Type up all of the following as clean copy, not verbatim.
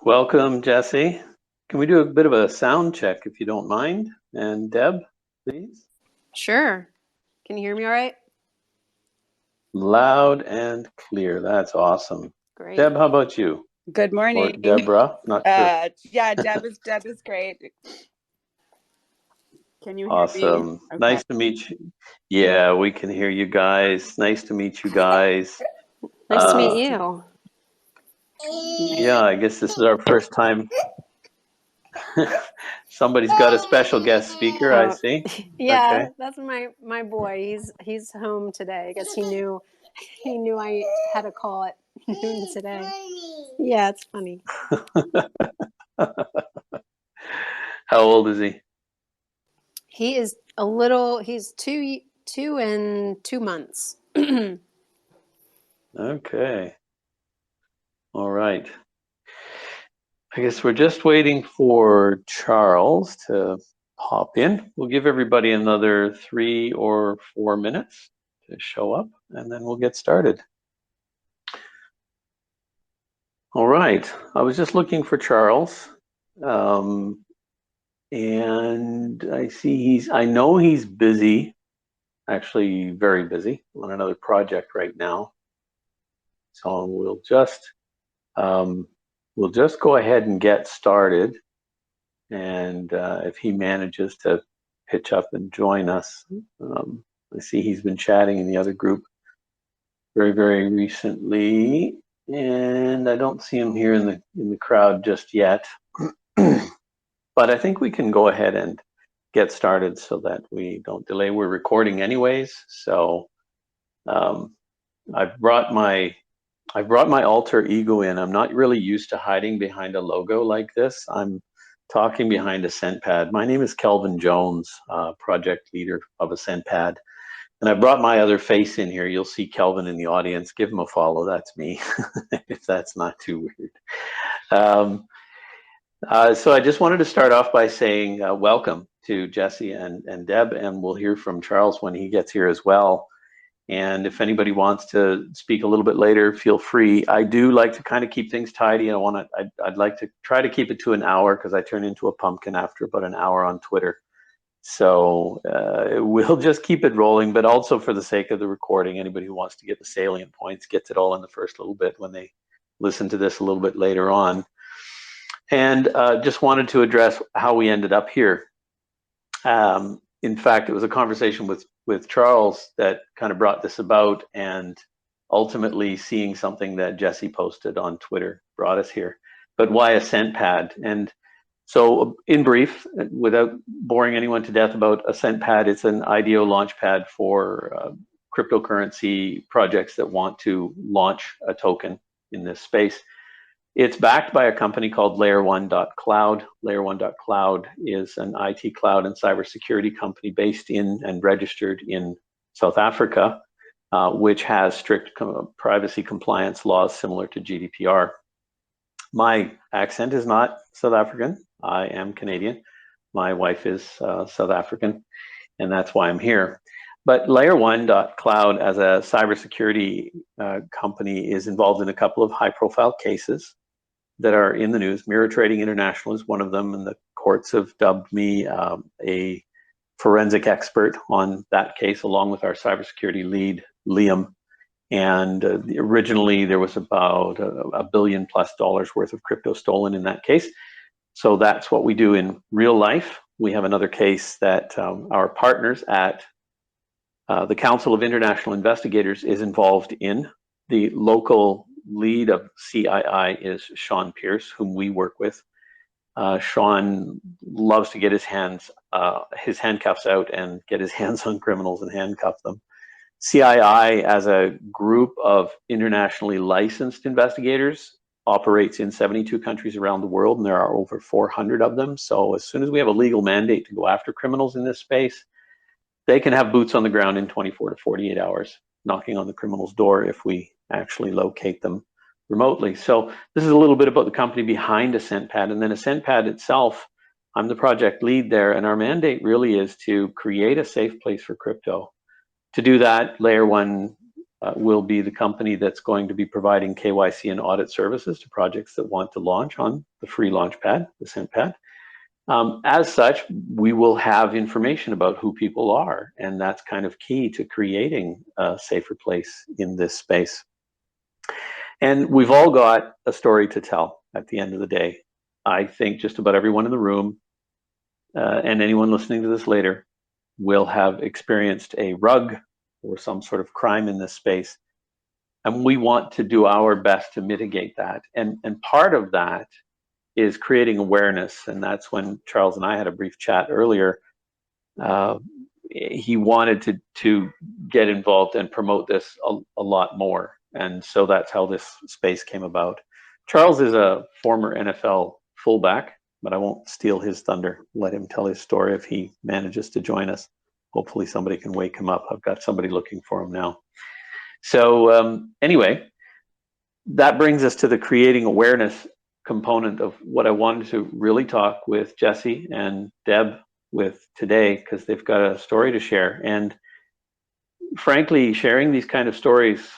Welcome, Jesse. Can we do a bit of a sound check if you don't mind? And Deb, please. Sure. Can you hear me all right? Loud and clear. That's awesome. Great. Deb, how about you? Good morning. Or Deborah, not sure. Yeah, Deb is great. Can you hear me? Awesome. Okay. Nice to meet you. Yeah, we can hear you guys. Nice to meet you guys. Nice to meet you. Yeah, I guess this is our first time. Somebody's got a special guest speaker, I see. Yeah, Okay. that's my boy. He's home today. I guess he knew I had a call at noon today. Yeah, it's funny. How old is he? He is he's two and 2 months. Okay. All right. I guess we're just waiting for Charles to pop in. We'll give everybody another 3 or 4 minutes to show up, and then we'll get started. All right. I was just looking for Charles, and I know he's busy, actually very busy on another project right now. So we'll just go ahead and get started. And if he manages to pitch up and join us, I see he's been chatting in the other group very, very recently, and I don't see him here in the crowd just yet. But I think we can go ahead and get started so that we don't delay. We're recording anyways, so I've brought my alter ego in. I'm not really used to hiding behind a logo like this. I'm talking behind AscentPad. My name is Kelvin Jones, project leader of AscentPad. And I brought my other face in here. You'll see Kelvin in the audience. Give him a follow. That's me, if that's not too weird. So I just wanted to start off by saying welcome to Jesse and Deb, and we'll hear from Charles when he gets here as well. And if anybody wants to speak a little bit later, feel free. I do like to kind of keep things tidy. I'd like to try to keep it to an hour because I turn into a pumpkin after about an hour on Twitter. So we'll just keep it rolling, but also for the sake of the recording, anybody who wants to get the salient points gets it all in the first little bit when they listen to this a little bit later on. And just wanted to address how we ended up here. In fact, it was a conversation with Charles that kind of brought this about, and ultimately seeing something that Jesse posted on Twitter brought us here. But why AscentPad? And so in brief, without boring anyone to death about AscentPad, it's an IDO launchpad for cryptocurrency projects that want to launch a token in this space. It's backed by a company called Layer1.cloud. Layer1.cloud is an IT cloud and cybersecurity company based in and registered in South Africa, which has strict privacy compliance laws similar to GDPR. My accent is not South African. I am Canadian. My wife is South African, and that's why I'm here. But Layer1.cloud as a cybersecurity company is involved in a couple of high-profile cases that are in the news. Mirror Trading International is one of them, and the courts have dubbed me a forensic expert on that case, along with our cybersecurity lead, Liam. And originally there was about $1 billion+ worth of crypto stolen in that case. So that's what we do in real life. We have another case that our partners at the Council of International Investigators is involved in. The local lead of CII is Sean Pierce, whom we work with. Sean loves to get his handcuffs out and get his hands on criminals and handcuff them. CII, as a group of internationally licensed investigators, operates in 72 countries around the world, and there are over 400 of them. So as soon as we have a legal mandate to go after criminals in this space, they can have boots on the ground in 24 to 48 hours, knocking on the criminal's door if we actually locate them remotely. So this is a little bit about the company behind AscentPad. And then AscentPad itself, I'm the project lead there, and our mandate really is to create a safe place for crypto. To do that, Layer1 will be the company that's going to be providing KYC and audit services to projects that want to launch on the free launch pad, the SentPad. As such, we will have information about who people are, and that's kind of key to creating a safer place in this space. And we've all got a story to tell at the end of the day. I think just about everyone in the room and anyone listening to this later will have experienced a rug or some sort of crime in this space. And we want to do our best to mitigate that. And part of that is creating awareness. And that's when Charles and I had a brief chat earlier. He wanted to get involved and promote this a lot more. And so that's how this space came about. Charles is a former NFL fullback, but I won't steal his thunder. Let him tell his story if he manages to join us. Hopefully somebody can wake him up. I've got somebody looking for him now. So anyway, that brings us to the creating awareness component of what I wanted to really talk with Jesse and Deb with today, because they've got a story to share. And frankly, sharing these kind of stories,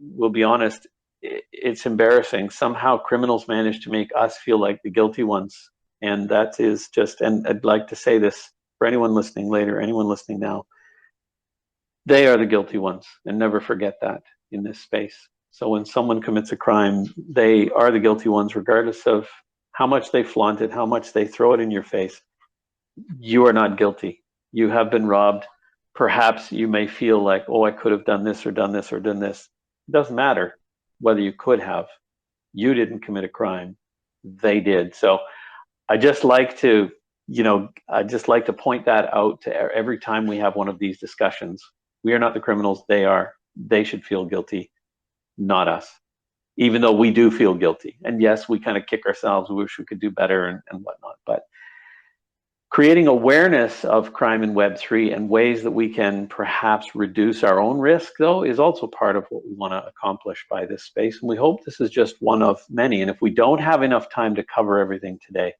we'll be honest, it's embarrassing. Somehow criminals manage to make us feel like the guilty ones. And that is just, and I'd like to say this for anyone listening later, anyone listening now, they are the guilty ones, and never forget that in this space. So when someone commits a crime, they are the guilty ones, regardless of how much they flaunt it, how much they throw it in your face. You are not guilty. You have been robbed. Perhaps you may feel like, oh, I could have done this or done this or done this. It doesn't matter whether you could have. You didn't commit a crime. They did. So I just like to, point that out to every time we have one of these discussions. We are not the criminals. They are. They should feel guilty, not us, even though we do feel guilty. And yes, we kind of kick ourselves. We wish we could do better and whatnot. But creating awareness of crime in Web3 and ways that we can perhaps reduce our own risk, though, is also part of what we want to accomplish by this space. And we hope this is just one of many. And if we don't have enough time to cover everything today,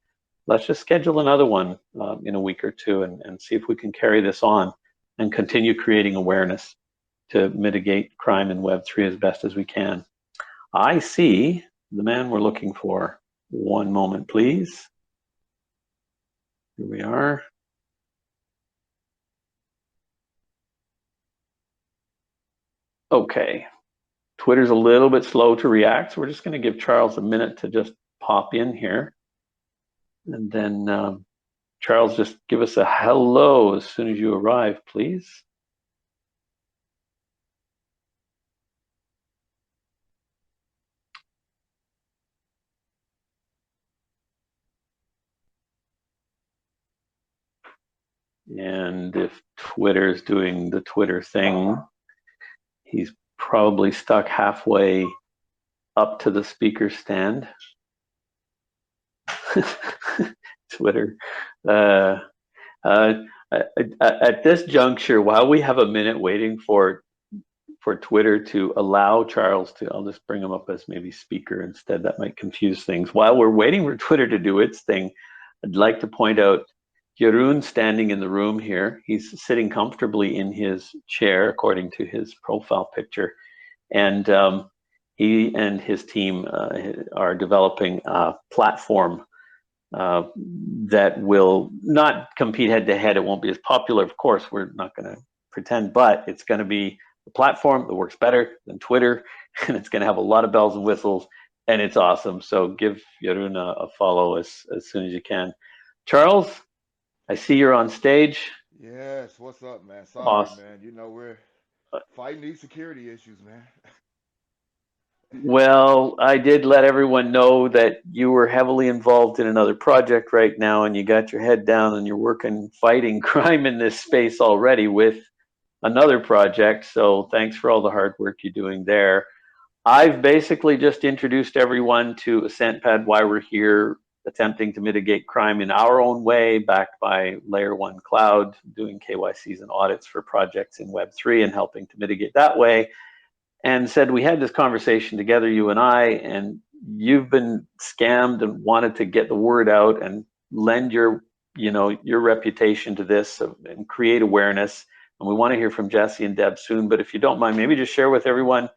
let's just schedule another one in a week or two and see if we can carry this on and continue creating awareness to mitigate crime in Web3 as best as we can. I see the man we're looking for. One moment, please. Here we are. Okay. Twitter's a little bit slow to react, so we're just going to give Charles a minute to just pop in here. And then Charles, just give us a hello as soon as you arrive, please. And if Twitter's doing the Twitter thing, he's probably stuck halfway up to the speaker stand. Twitter. At this juncture, while we have a minute waiting for Twitter to allow Charles to, I'll just bring him up as maybe speaker instead. That might confuse things. While we're waiting for Twitter to do its thing, I'd like to point out Jeroen standing in the room here. He's sitting comfortably in his chair, according to his profile picture. And he and his team are developing a platform that will not compete head to head. It won't be as popular, of course, we're not going to pretend, but it's going to be a platform that works better than Twitter, and it's going to have a lot of bells and whistles, and it's awesome. So give Jeroen a follow as soon as you can. Charles, I see you're on stage. Yes, what's up, man? Sorry, Awesome. man. You know, we're fighting these security issues, man. Well, I did let everyone know that you were heavily involved in another project right now, and you got your head down and you're working, fighting crime in this space already with another project. So thanks for all the hard work you're doing there. I've basically just introduced everyone to SentPad, why we're here, attempting to mitigate crime in our own way, backed by Layer 1 Cloud, doing KYCs and audits for projects in Web3 and helping to mitigate that way. And said we had this conversation together, you and I, and you've been scammed and wanted to get the word out and lend your reputation to this and create awareness. and we want to hear from Jesse and Deb soon. But if you don't mind, maybe just share with everyone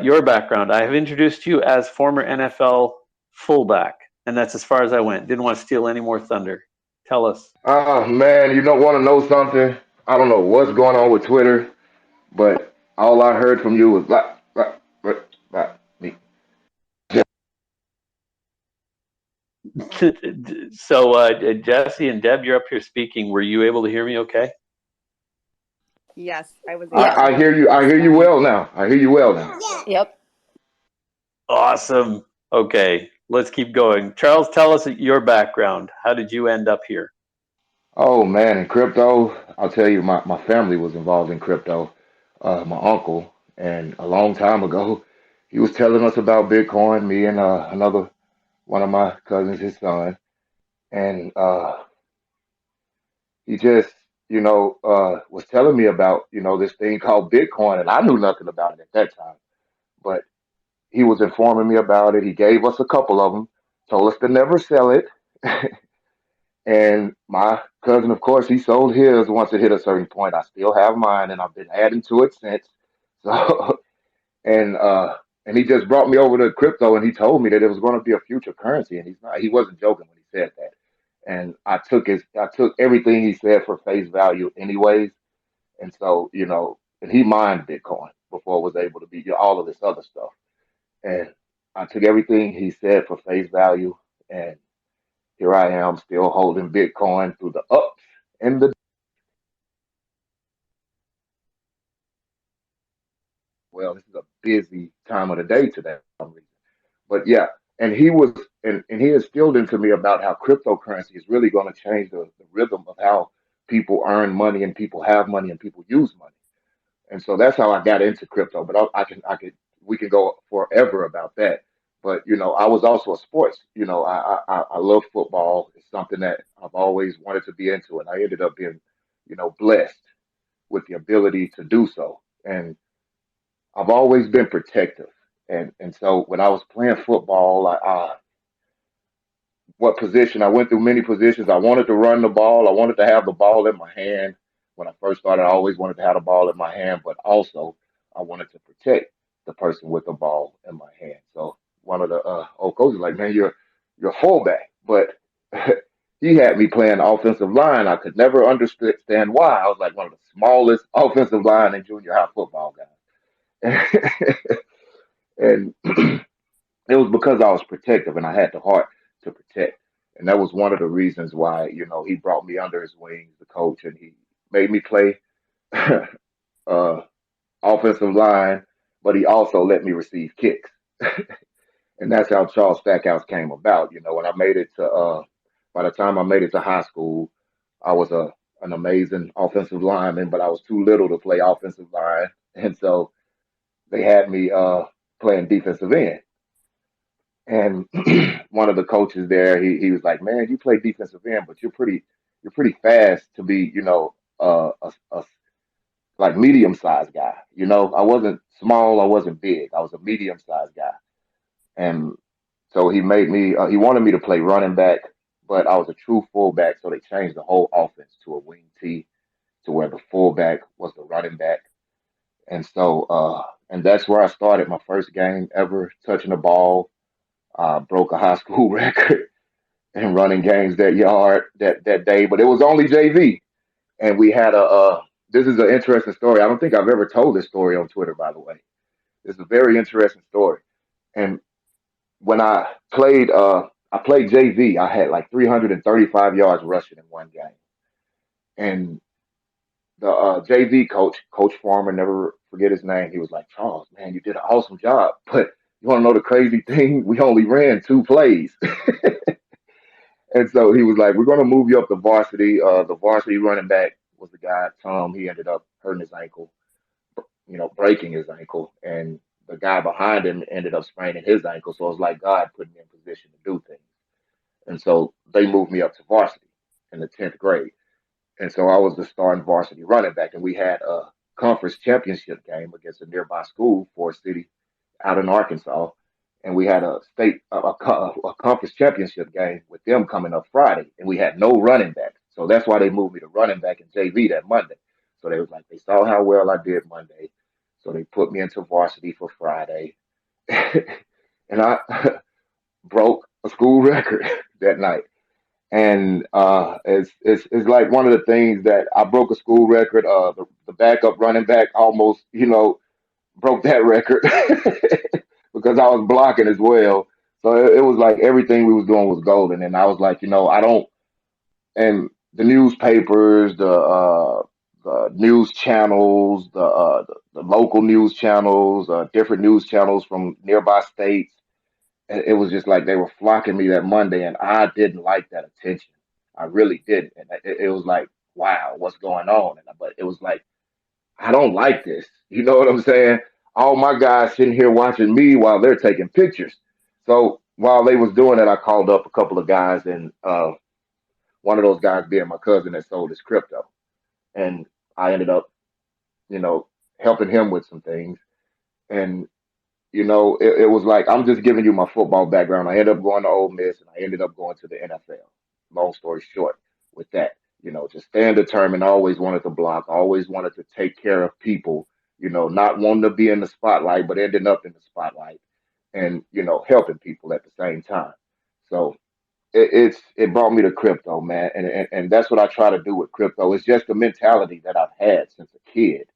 your background. I have introduced you as former NFL fullback, and that's as far as I went. Didn't want to steal any more thunder. Tell us. Man, you don't want to know something? I don't know what's going on with Twitter, but all I heard from you was blah, me. So, Jesse and Deb, you're up here speaking. Were you able to hear me okay? Yes, I was able Yeah. to I hear you. I just hear you fine. well now. I hear you well now. Yep. Awesome. Okay, let's keep going. Charles, tell us your background. How did you end up here? Oh man, in crypto, I'll tell you, my family was involved in crypto. My uncle, and a long time ago, he was telling us about Bitcoin. Me and another one of my cousins, his son, and he just, was telling me about, this thing called Bitcoin, and I knew nothing about it at that time. But he was informing me about it. He gave us a couple of them, told us to never sell it. And my cousin, of course, he sold his once it hit a certain point. I still have mine, and I've been adding to it since. So, and uh, and he just brought me over to crypto, and he told me that it was going to be a future currency, and he wasn't joking when he said that. And I took everything he said for face value, anyways. And so, and he mined Bitcoin before it was able to be all of this other stuff. And I took everything he said for face value, and here I am still holding Bitcoin through the ups and the well. This is a busy time of the day today for some reason. But yeah, and and he instilled into me about how cryptocurrency is really going to change the rhythm of how people earn money and people have money and people use money. And so that's how I got into crypto. But we can go forever about that. But I was also a sports. I love football. It's something that I've always wanted to be into, and I ended up being, blessed with the ability to do so. And I've always been protective. And so when I was playing football, what position I went through many positions. I wanted to run the ball. I wanted to have the ball in my hand. When I first started, I always wanted to have the ball in my hand, but also I wanted to protect the person with the ball in my hand. So one of the old coaches was like, man, you're a fullback, but he had me playing offensive line. I could never understand why. I was like one of the smallest offensive line in junior high football guys, and it was because I was protective and I had the heart to protect. And that was one of the reasons why, he brought me under his wings, the coach, and he made me play uh, offensive line, but he also let me receive kicks. And that's how Charles Stackhouse came about. When I made it to, by the time I made it to high school, I was an amazing offensive lineman, but I was too little to play offensive line. And so they had me playing defensive end. And one of the coaches there, he was like, "Man, you play defensive end, but you're pretty fast to be, a like medium sized guy. I wasn't small, I wasn't big, I was a medium sized guy." And so he wanted me to play running back, but I was a true fullback, so they changed the whole offense to a wing T, to where the fullback was the running back. And so, and that's where I started my first game ever touching the ball. Broke a high school record and running games that day, but it was only JV. And we had this is an interesting story. I don't think I've ever told this story on Twitter, by the way. It's a very interesting story. And when I played JV, I had like 335 yards rushing in one game. And the JV coach, Coach Farmer, never forget his name. He was like, "Charles, man, you did an awesome job. But you want to know the crazy thing? We only ran two plays." And so he was like, "We're going to move you up to varsity." The varsity running back was the guy, Tom. He ended up hurting his ankle, breaking his ankle. And the guy behind him ended up spraining his ankle. So it was like God put me in position to do things. And so they moved me up to varsity in the 10th grade. And so I was the starting varsity running back. And we had a conference championship game against a nearby school, Forest City, out in Arkansas. And we had a conference championship game with them coming up Friday. And we had no running back. So that's why they moved me to running back in JV that Monday. So they was like, they saw how well I did Monday. So they put me into varsity for Friday. And I broke a school record that night. And it's like one of the things that I broke a school record. The backup running back almost, broke that record because I was blocking as well. So it was like everything we was doing was golden. And I was like, I don't. And the newspapers, the news channels, the local news channels, different news channels from nearby states. It was just like they were flocking me that Monday, and I didn't like that attention. I really didn't. And it was like, wow, what's going on? But it was like, I don't like this. You know what I'm saying? All my guys sitting here watching me while they're taking pictures. So while they was doing it, I called up a couple of guys, and one of those guys being my cousin that sold his crypto, and I ended up, you know, helping him with some things. And it was like I'm just giving you my football background. I ended up going to Ole Miss, and I ended up going to the NFL. Long story short, with that, just staying determined. I always wanted to block. I always wanted to take care of people. Not wanting to be in the spotlight, but ending up in the spotlight, and helping people at the same time. So it brought me to crypto, man, and that's what I try to do with crypto. It's just the mentality that I've had since a kid,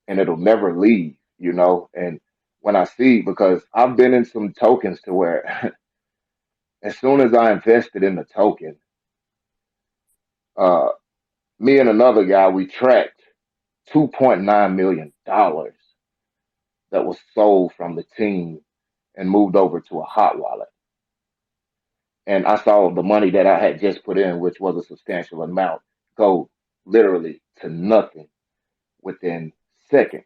and it'll never leave, And when I see, because I've been in some tokens to where as soon as I invested in the token, uh, me and another guy, we tracked $2.9 million that was sold from the team and moved over to a hot wallet. And I saw the money that I had just put in, which was a substantial amount, go literally to nothing within seconds.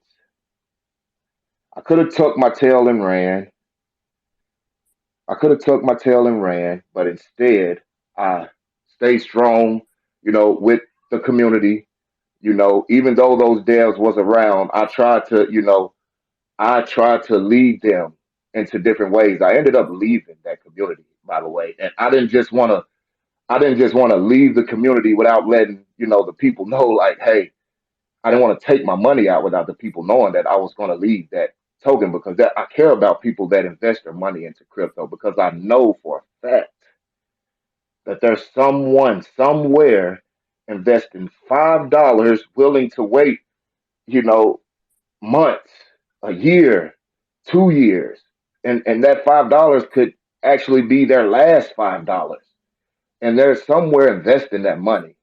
I could have tucked my tail and ran. I could have tucked my tail and ran, but instead I stayed strong, with the community. Even though those devs was around, I tried to lead them into different ways. I ended up leaving that community, by the way, and I didn't just want to leave the community without letting the people know, like, hey, I didn't want to take my money out without the people knowing that I was going to leave that token, because that I care about people that invest their money into crypto, because I know for a fact that there's someone somewhere investing $5 willing to wait, you know, months, a year, 2 years, and that $5 could actually be their last $5, and they're somewhere investing that money,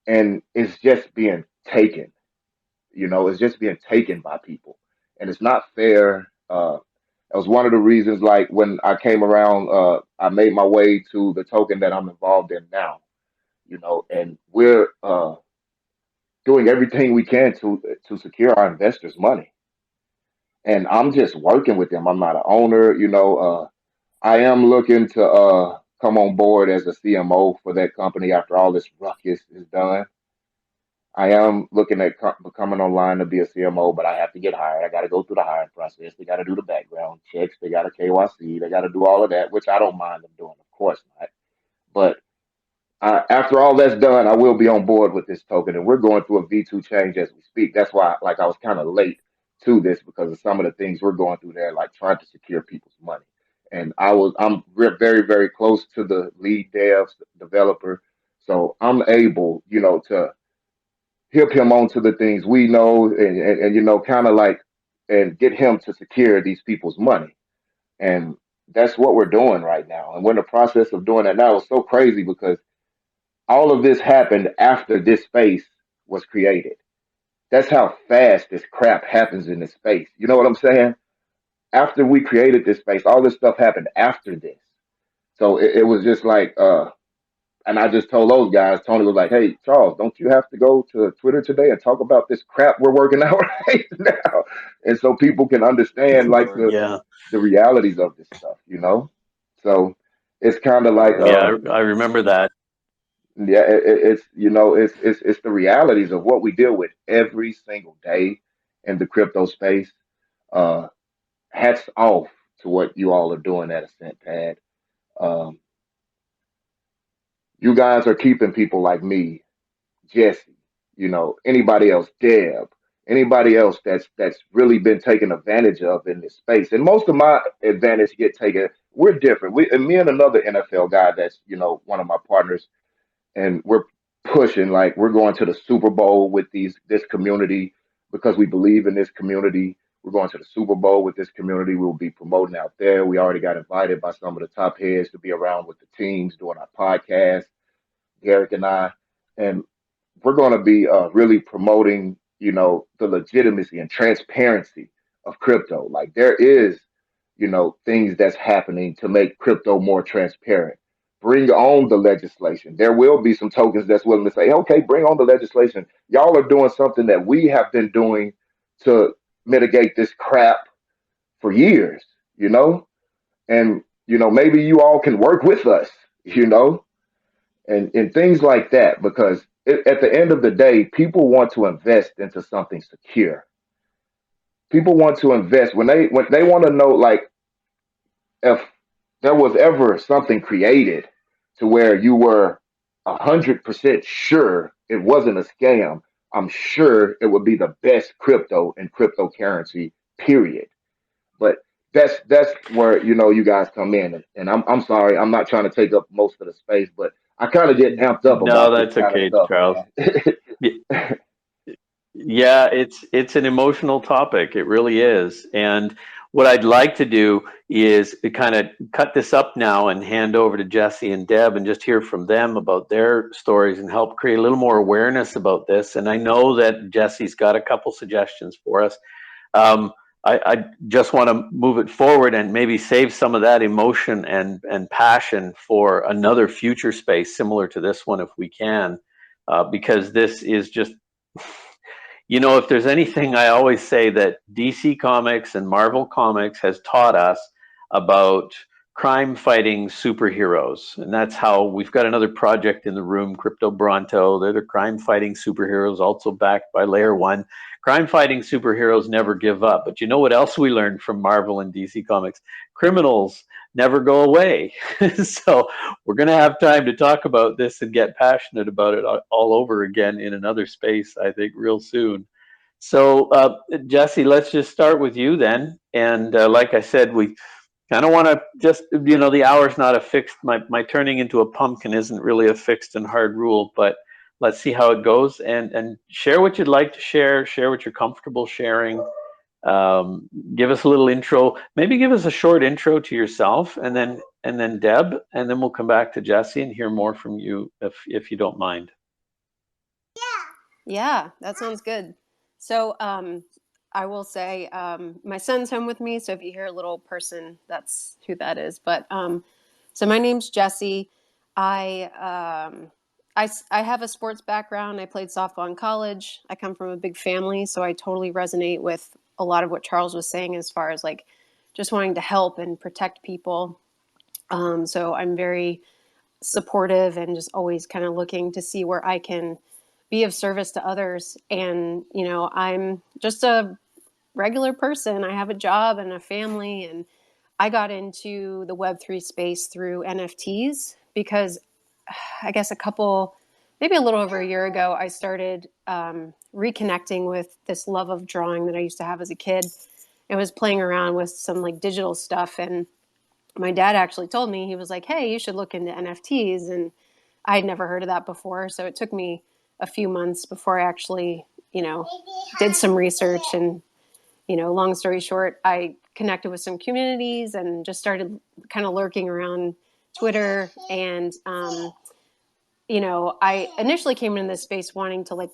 and it's just being taken. It's just being taken by people, and it's not fair. That was one of the reasons, like when I came around, I made my way to the token that I'm involved in now. And we're doing everything we can to secure our investors' money. And I'm just working with them. I'm not an owner. I am looking to come on board as a CMO for that company after all this ruckus is done. I am looking at becoming online to be a CMO, but I have to get hired. I got to go through the hiring process. They got to do the background checks. They got to KYC. They got to do all of that, which I don't mind them doing, of course not. But after all that's done, I will be on board with this token, and we're going through a V2 change as we speak. That's why, like, I was kind of late to this because of some of the things we're going through there, like trying to secure people's money. And very, very close to the lead developer, so I'm able, to help him onto the things we know, and kind of like, and get him to secure these people's money. And that's what we're doing right now. And we're in the process of doing that now. It's so crazy because all of this happened after this space was created. That's how fast this crap happens in this space. You know what I'm saying? After we created this space, all this stuff happened after this. So it was just like, and I just told those guys, Tony was like, hey, Charles, don't you have to go to Twitter today and talk about this crap we're working out right now? And so people can understand, like, Yeah, the realities of this stuff. So it's kind of like, yeah, I remember that. yeah, it's the realities of what we deal with every single day in the crypto space. Uh, Hats off to what you all are doing at Ascent Pad. Um, you guys are keeping people like me, Jesse, anybody else, Deb, anybody else that's really been taken advantage of in this space. And most of my advantage get taken. We're different. And me and another NFL guy that's one of my partners, and we're pushing like we're going to the Super Bowl with this community because we believe in this community. We're going to the Super Bowl with this community. We'll be promoting out there. We already got invited by some of the top heads to be around with the teams doing our podcast, Derek and I, and we're going to be really promoting, the legitimacy and transparency of crypto. Like there is, things that's happening to make crypto more transparent. Bring on the legislation. There will be some tokens that's willing to say, okay, bring on the legislation. Y'all are doing something that we have been doing to mitigate this crap for years, and, maybe you all can work with us, and things like that, because at the end of the day, people want to invest into something secure. People want to invest when they want to know, like, if there was ever something created to where you were 100% sure it wasn't a scam. I'm sure it would be the best crypto and cryptocurrency, period. But that's where you guys come in, and I'm sorry, I'm not trying to take up most of the space, but I kind of get amped up No, about this that's kind of okay, stuff, Charles. Yeah, it's an emotional topic. It really is. And what I'd like to do is to kind of cut this up now and hand over to Jesse and Deb and just hear from them about their stories and help create a little more awareness about this. And I know that Jesse's got a couple suggestions for us. I just want to move it forward and maybe save some of that emotion and passion for another future space similar to this one if we can, because this is just, if there's anything I always say that DC Comics and Marvel Comics has taught us about crime fighting superheroes. And that's how we've got another project in the room, Crypto Bronto. They're the crime fighting superheroes, also backed by Layer One. Crime fighting superheroes never give up. But you know what else we learned from Marvel and DC Comics? Criminals never go away. So we're going to have time to talk about this and get passionate about it all over again in another space, I think, real soon. So, Jesse, let's just start with you then. And like I said, we kind of want to just, the hour's not a fixed, my turning into a pumpkin isn't really a fixed and hard rule, but let's see how it goes and share what you'd like to share what you're comfortable sharing. Give us a little intro, maybe give us a short intro to yourself and then Deb, and then we'll come back to Jesse and hear more from you if you don't mind. Yeah, that sounds good. So I will say my son's home with me. So if you hear a little person, that's who that is. But so my name's Jesse. I have a sports background. I played softball in college. I come from a big family, so I totally resonate with a lot of what Charles was saying as far as like just wanting to help and protect people. So I'm very supportive and just always kind of looking to see where I can be of service to others. And, I'm just a regular person. I have a job and a family, and I got into the Web3 space through NFTs because I guess maybe a little over a year ago, I started reconnecting with this love of drawing that I used to have as a kid. I was playing around with some like digital stuff, and my dad actually told me, he was like, hey, you should look into NFTs. And I had never heard of that before. So it took me a few months before I actually, did some research. And, long story short, I connected with some communities and just started kind of lurking around Twitter. And, I initially came into this space wanting to like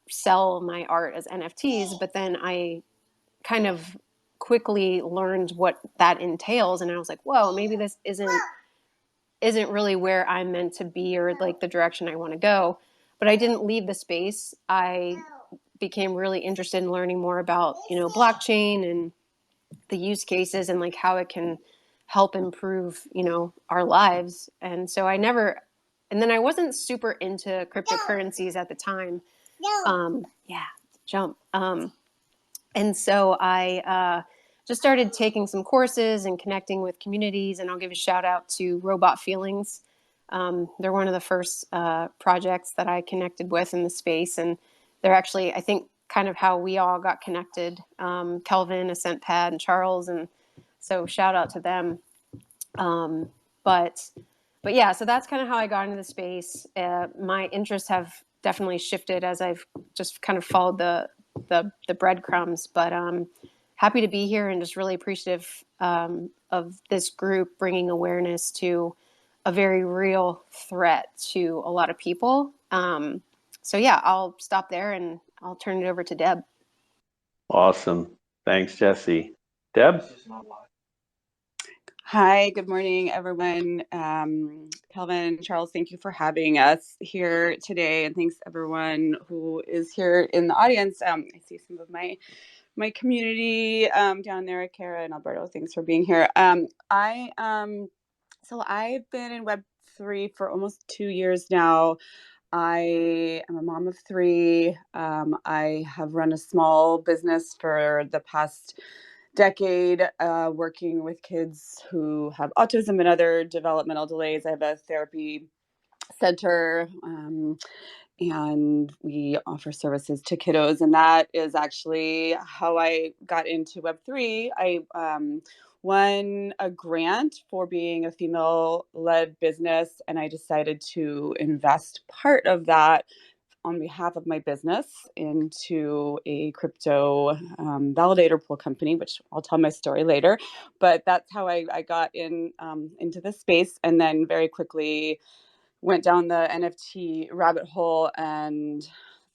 sell my art as NFTs, but then I kind of quickly learned what that entails. And I was like, whoa, maybe this isn't really where I'm meant to be or like the direction I want to go. But I didn't leave the space. I became really interested in learning more about, blockchain and the use cases and like how it can help improve, our lives. And so and then I wasn't super into cryptocurrencies at the time. Jump. And so I just started taking some courses and connecting with communities. And I'll give a shout out to Robot Feelings. They're one of the first projects that I connected with in the space. And they're actually, I think, kind of how we all got connected. Kelvin, AscentPad, and Charles, and so shout out to them. But yeah, so that's kind of how I got into the space. My interests have definitely shifted as I've just kind of followed the breadcrumbs. But happy to be here and just really appreciative of this group bringing awareness to a very real threat to a lot of people. So yeah, I'll stop there and I'll turn it over to Deb. Awesome. Thanks, Jesse. Deb? Hi, good morning, everyone. Kelvin, Charles, thank you for having us here today, and thanks everyone who is here in the audience. I see some of my community down there, Kara and Alberto. Thanks for being here. So I've been in Web3 for almost 2 years now. I am a mom of 3. I have run a small business for the past decade, working with kids who have autism and other developmental delays. I have a therapy center, and we offer services to kiddos. And that is actually how I got into Web3. I won a grant for being a female-led business, and I decided to invest part of that on behalf of my business into a crypto validator pool company, which I'll tell my story later. But that's how I got into this space, and then very quickly went down the NFT rabbit hole and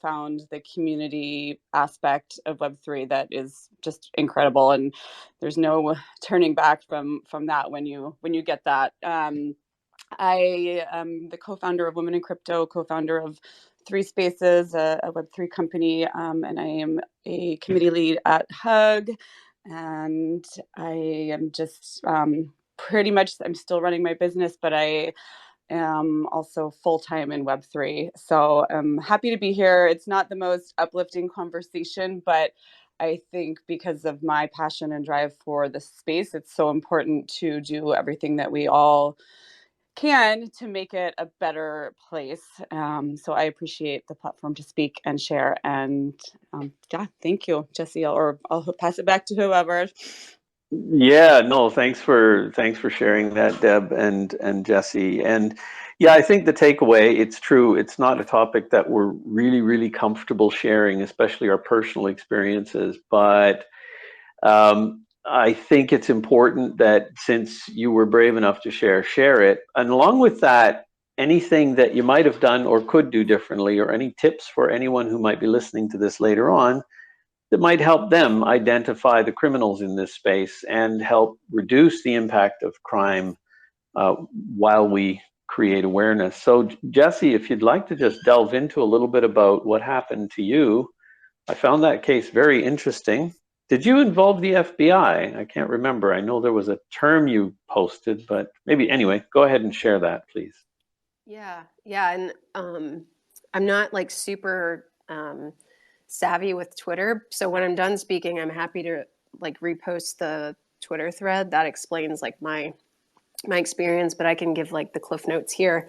found the community aspect of Web3 that is just incredible, and there's no turning back from that when you get that. I am the co-founder of Women in Crypto, co-founder of 3 Spaces, a Web3 company, and I am a committee lead at Hug. And I am just pretty much, I'm still running my business, but I am also full-time in Web3. So I'm happy to be here. It's not the most uplifting conversation, but I think because of my passion and drive for the space, it's so important to do everything that we all can to make it a better place. So I appreciate the platform to speak and share. And yeah, thank you, Jesse. I'll pass it back to whoever. Yeah, no, thanks for sharing that, Deb and Jesse. And yeah, I think the takeaway, it's true, it's not a topic that we're really comfortable sharing, especially our personal experiences. But I think it's important that since you were brave enough to share it. And along with that, anything that you might have done or could do differently, or any tips for anyone who might be listening to this later on that might help them identify the criminals in this space and help reduce the impact of crime while we create awareness. So Jesse, if you'd like to just delve into a little bit about what happened to you. I found that case very interesting. Did you involve the FBI? I can't remember. I know there was a term you posted, but maybe anyway, go ahead and share that, please. Yeah, and I'm not like super savvy with Twitter, so when I'm done speaking, I'm happy to like repost the Twitter thread that explains like my experience, but I can give like the cliff notes here.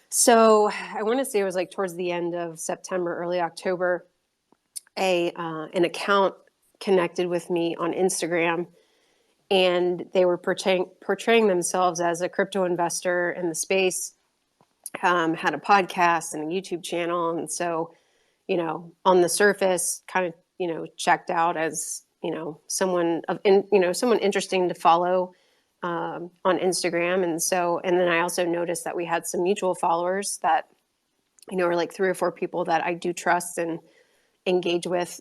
So I want to say it was like towards the end of September, early October. An account connected with me on Instagram, and they were portraying themselves as a crypto investor in the space, had a podcast and a YouTube channel. And so, on the surface, kind of, checked out as, someone interesting to follow on Instagram. And then I also noticed that we had some mutual followers that, were like 3 or 4 people that I do trust and engage with,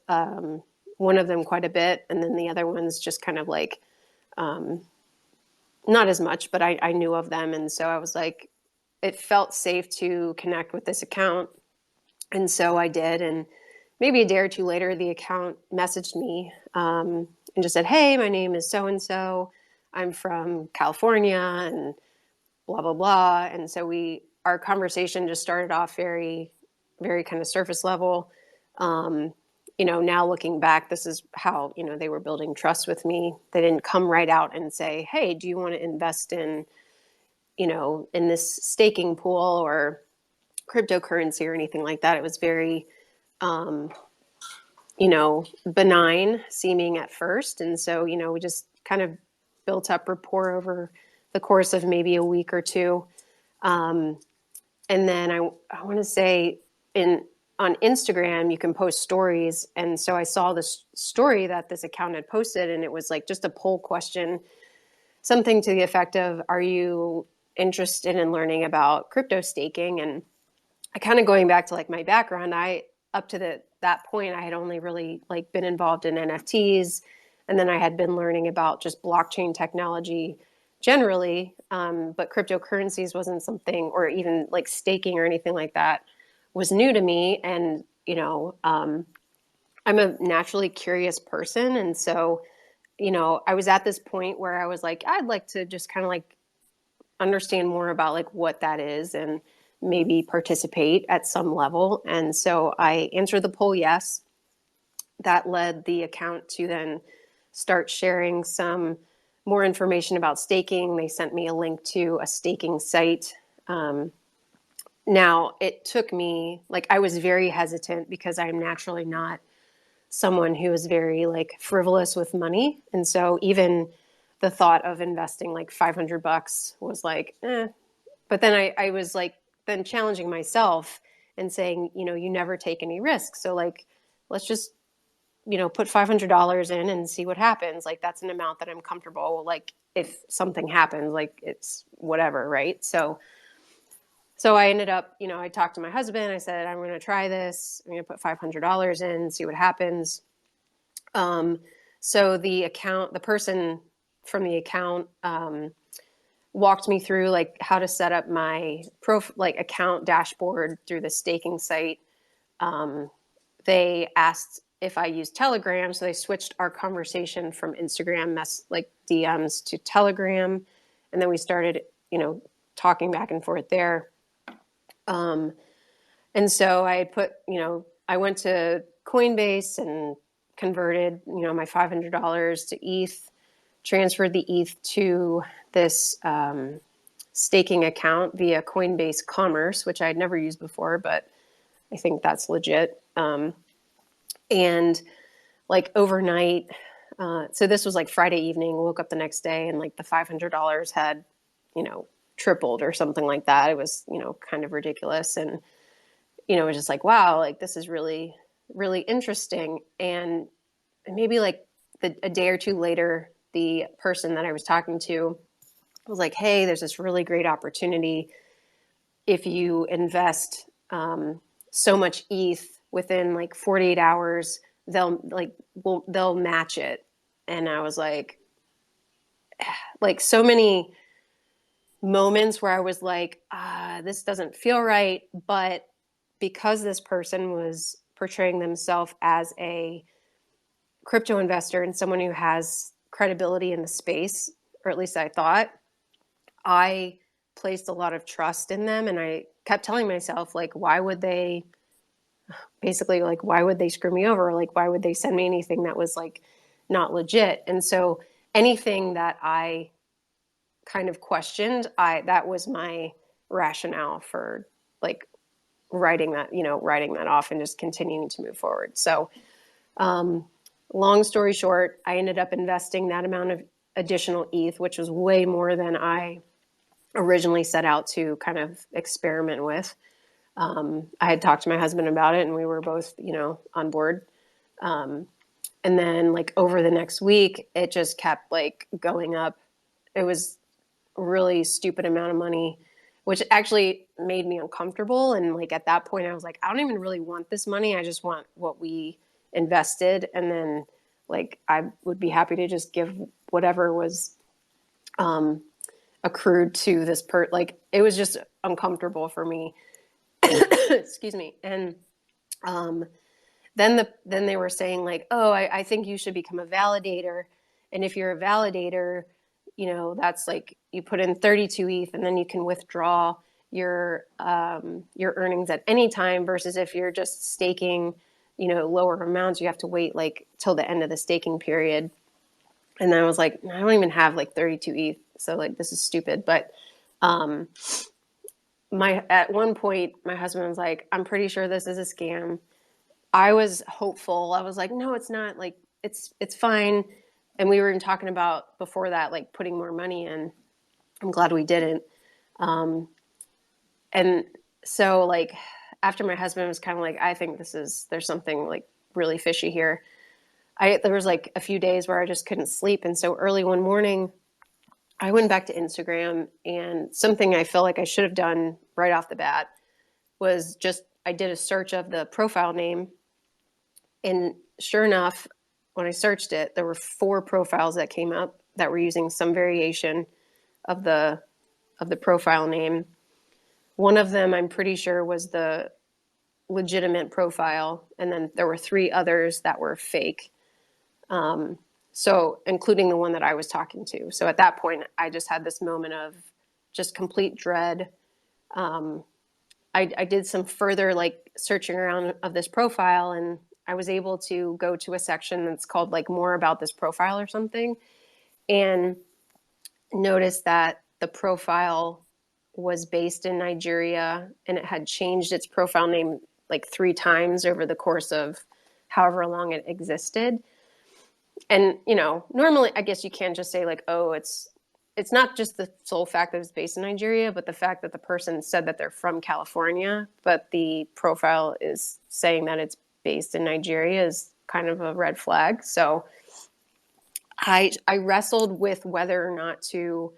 one of them quite a bit, and then the other ones just kind of like not as much, but I knew of them. And so I was like, it felt safe to connect with this account, and so I did. And maybe a day or 2 later, the account messaged me and just said, hey, my name is so and so, I'm from California, and blah blah blah. And so our conversation just started off very kind of surface level. Now looking back, this is how, they were building trust with me. They didn't come right out and say, hey, do you want to invest in, in this staking pool or cryptocurrency or anything like that. It was very um, you know, benign seeming at first. And so, you know, we just kind of built up rapport over the course of maybe a week or two. Um, and then I want to say on Instagram, you can post stories. And so I saw this story that this account had posted, and it was like just a poll question, something to the effect of, are you interested in learning about crypto staking? And I kind of going back to like my background, up to that point, I had only really like been involved in NFTs, and then I had been learning about just blockchain technology generally, but cryptocurrencies wasn't something, or even like staking or anything like that, was new to me. And you know, I'm a naturally curious person, and so you know, I was at this point where I was like, I'd like to just kind of like understand more about like what that is and maybe participate at some level. And so I answered the poll yes. That led the account to then start sharing some more information about staking. They sent me a link to a staking site. Now it took me, like, I was very hesitant because I'm naturally not someone who is very like frivolous with money. And so even the thought of investing like $500 was like, eh. But then I was like, then challenging myself and saying, you know, you never take any risks. So like, let's just, you know, put $500 in and see what happens. Like, that's an amount that I'm comfortable. Like, if something happens, like, it's whatever, right? So I ended up, you know, I talked to my husband. I said, I'm going to try this. I'm going to put $500 in, see what happens. So the person from the account, walked me through like how to set up my account dashboard through the staking site. They asked if I use Telegram, so they switched our conversation from Instagram like DMs to Telegram, and then we started, you know, talking back and forth there. And so I put, you know, I went to Coinbase and converted, you know, my $500 to ETH, transferred the ETH to this staking account via Coinbase Commerce, which I had never used before, but I think that's legit. And like overnight, so this was like Friday evening, woke up the next day and like the $500 had, you know, tripled or something like that. It was, you know, kind of ridiculous. And, you know, it was just like, wow, like this is really, really interesting. And maybe like a day or two later, the person that I was talking to was like, hey, there's this really great opportunity. If you invest so much ETH within like 48 hours, they'll match it. And I was like so many moments where I was like, this doesn't feel right. But because this person was portraying themselves as a crypto investor and someone who has credibility in the space, or at least I thought, I placed a lot of trust in them. And I kept telling myself, like, why would they screw me over? Like, why would they send me anything that was like not legit? And so anything that I kind of questioned, that was my rationale for like writing that off and just continuing to move forward. So, long story short, I ended up investing that amount of additional ETH, which was way more than I originally set out to kind of experiment with. I had talked to my husband about it and we were both, you know, on board. And then like over the next week, it just kept like going up. It was a really stupid amount of money, which actually made me uncomfortable. And like at that point I was like, I don't even really want this money. I just want what we invested. And then like, I would be happy to just give whatever was, accrued to this like, it was just uncomfortable for me. Excuse me. And, then they were saying like, oh, I think you should become a validator. And if you're a validator, you know, that's like you put in 32 ETH and then you can withdraw your earnings at any time, versus if you're just staking, you know, lower amounts, you have to wait like till the end of the staking period. And I was like, I don't even have like 32 ETH. So like, this is stupid. But at one point, my husband was like, I'm pretty sure this is a scam. I was hopeful. I was like, no, it's not. Like, it's fine. And we were even talking about before that, like putting more money in. I'm glad we didn't. Um, and so like after my husband was kind of like, I think there's something like really fishy here. There was like a few days where I just couldn't sleep. And so early one morning, I went back to Instagram, and something I feel like I should have done right off the bat was just, I did a search of the profile name. And sure enough, when I searched it, there were 4 profiles that came up that were using some variation of the profile name. One of them, I'm pretty sure, was the legitimate profile, and then there were 3 others that were fake. So including the one that I was talking to. So at that point, I just had this moment of just complete dread. I did some further like searching around of this profile, and I was able to go to a section that's called like more about this profile or something, and notice that the profile was based in Nigeria, and it had changed its profile name like 3 times over the course of however long it existed. And, you know, normally I guess you can't just say like, oh, it's not just the sole fact that it's based in Nigeria, but the fact that the person said that they're from California, but the profile is saying that it's based in Nigeria is kind of a red flag. So I wrestled with whether or not to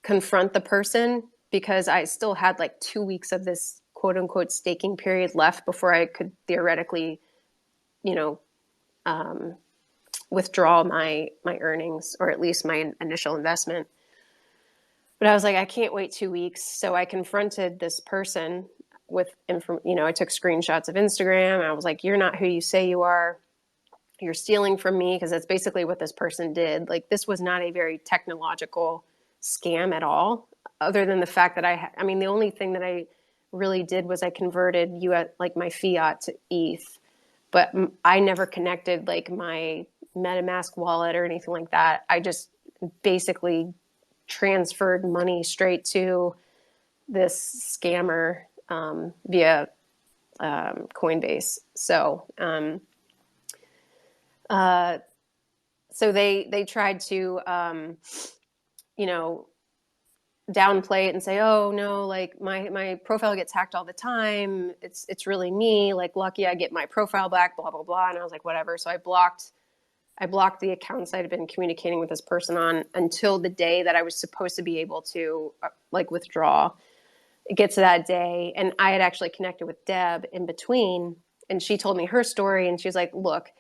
confront the person, because I still had like 2 weeks of this quote unquote staking period left before I could theoretically, you know, withdraw my earnings, or at least my initial investment. But I was like, I can't wait 2 weeks. So I confronted this person with, I took screenshots of Instagram. And I was like, you're not who you say you are. You're stealing from me, because that's basically what this person did. Like, this was not a very technological scam at all, other than the fact that the only thing that I really did was I converted like my fiat to ETH, but I never connected like my MetaMask wallet or anything like that. I just basically transferred money straight to this scammer via Coinbase. So they tried to downplay it and say, oh no, like my profile gets hacked all the time. It's really me. Like, lucky I get my profile back, blah, blah, blah. And I was like, whatever. So I blocked the accounts I'd been communicating with this person on until the day that I was supposed to be able to like withdraw. It gets to that day, and I had actually connected with Deb in between, and she told me her story, and she's like, look,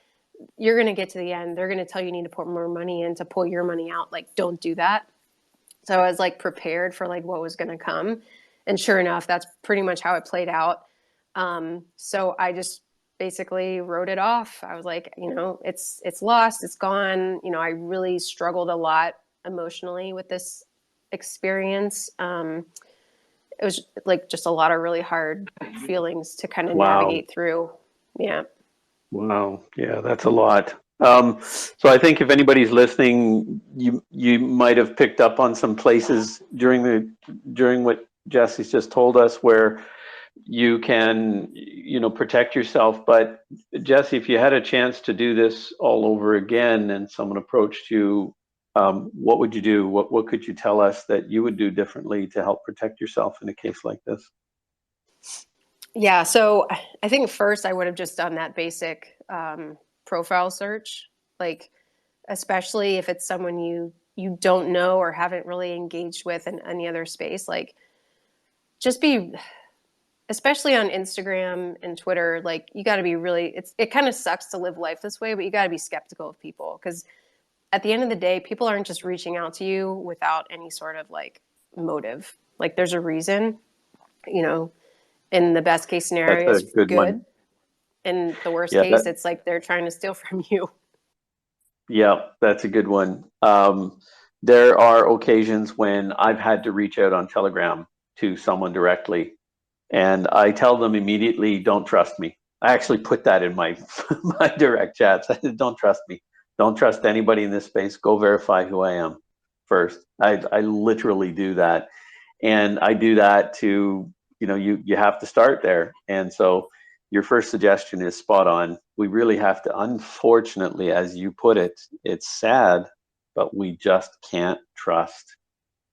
you're going to get to the end. They're going to tell you need to put more money in to pull your money out. Like, don't do that. So I was like prepared for like what was going to come. And sure enough, that's pretty much how it played out. So I just basically wrote it off. I was like, it's lost, it's gone. I really struggled a lot emotionally with this experience. It was like just a lot of really hard feelings to kind of navigate through. Yeah. Wow. Yeah, that's a lot. So I think if anybody's listening, you might have picked up on some places during what Jesse's just told us where you can, protect yourself. But Jesse, if you had a chance to do this all over again and someone approached you, what would you do? What could you tell us that you would do differently to help protect yourself in a case like this? Yeah, so I think first I would have just done that basic profile search, like especially if it's someone you don't know or haven't really engaged with in any other space, like just be, especially on Instagram and Twitter, like you got to be really, it kind of sucks to live life this way, but you got to be skeptical of people, because at the end of the day, people aren't just reaching out to you without any sort of like motive. Like, there's a reason, in the best case scenario, That's a it's good good. one. In the worst case, it's like they're trying to steal from you. Yeah, that's a good one. There are occasions when I've had to reach out on Telegram to someone directly, and I tell them immediately, don't trust me. I actually put that in my my direct chats. I said, don't trust me. Don't trust anybody in this space. Go verify who I am first. I literally do that. And I do that to, you have to start there. And so your first suggestion is spot on. We really have to, unfortunately, as you put it, it's sad, but we just can't trust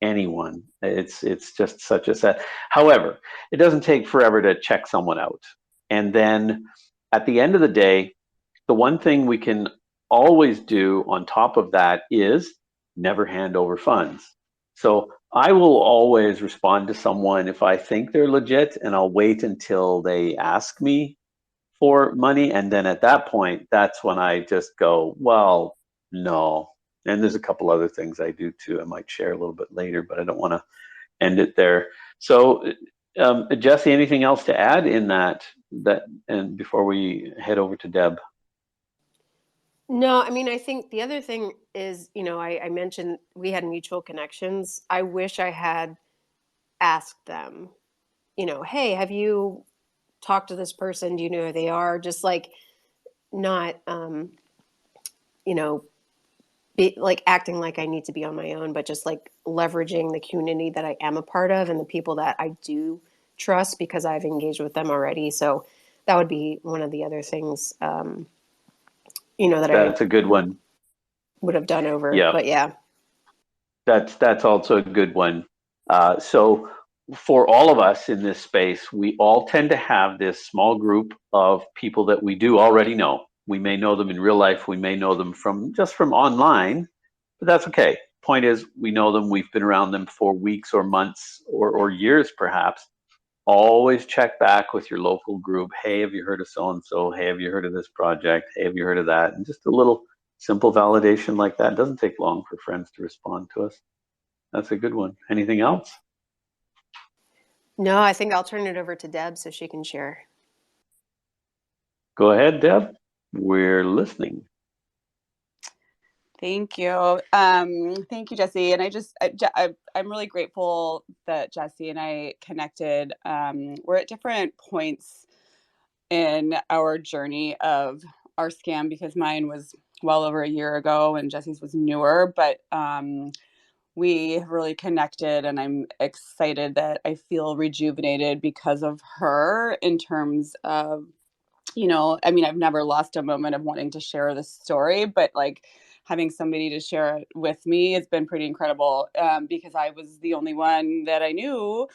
anyone. It's just such a sad. However, it doesn't take forever to check someone out. And then at the end of the day, the one thing we can always do on top of that is never hand over funds. So I will always respond to someone if I think they're legit, and I'll wait until they ask me for money. And then at that point, that's when I just go, well, no. And there's a couple other things I do too. I might share a little bit later, but I don't want to end it there. So, Jesse, anything else to add in that? And before we head over to Deb? No, I mean, I think the other thing is, I mentioned we had mutual connections. I wish I had asked them, hey, have you talked to this person? Do you know who they are? Just like not, you know, be like acting like I need to be on my own, but just like leveraging the community that I am a part of and the people that I do trust because I've engaged with them already. So that would be one of the other things, that I That's a good one. would have done over. Yeah, But yeah. that's also a good one. So for all of us in this space, we all tend to have this small group of people that we do already know. We may know them in real life. We may know them from online, but that's okay. Point is, we know them. We've been around them for weeks or months or years, perhaps. Always check back with your local group. Hey, have you heard of so and so? Hey, have you heard of this project? Hey, have you heard of that? And just a little simple validation like that. It doesn't take long for friends to respond to us. That's a good one. Anything else? No, I think I'll turn it over to Deb so she can share. Go ahead, Deb. We're listening. Thank you. Thank you, Jesse. And I'm really grateful that Jesse and I connected. We're at different points in our journey of our scam because mine was well over a year ago and Jesse's was newer, but we have really connected and I'm excited that I feel rejuvenated because of her in terms of, I've never lost a moment of wanting to share this story, but like having somebody to share it with me has been pretty incredible because I was the only one that I knew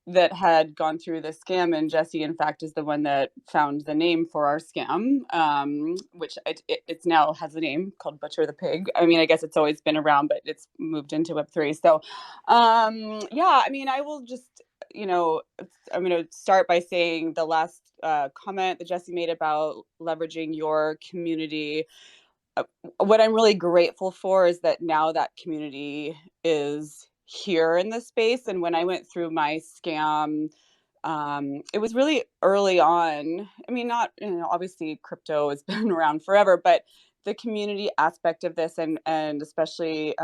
that had gone through the scam, and Jesse, in fact, is the one that found the name for our scam, which it's now has a name called Butcher the Pig. I mean, I guess it's always been around, but it's moved into Web3. So, I will just, I'm going to start by saying the last comment that Jesse made about leveraging your community. What I'm really grateful for is that now that community is here in this space. And when I went through my scam, it was really early on. I mean, not, obviously crypto has been around forever, but the community aspect of this and especially,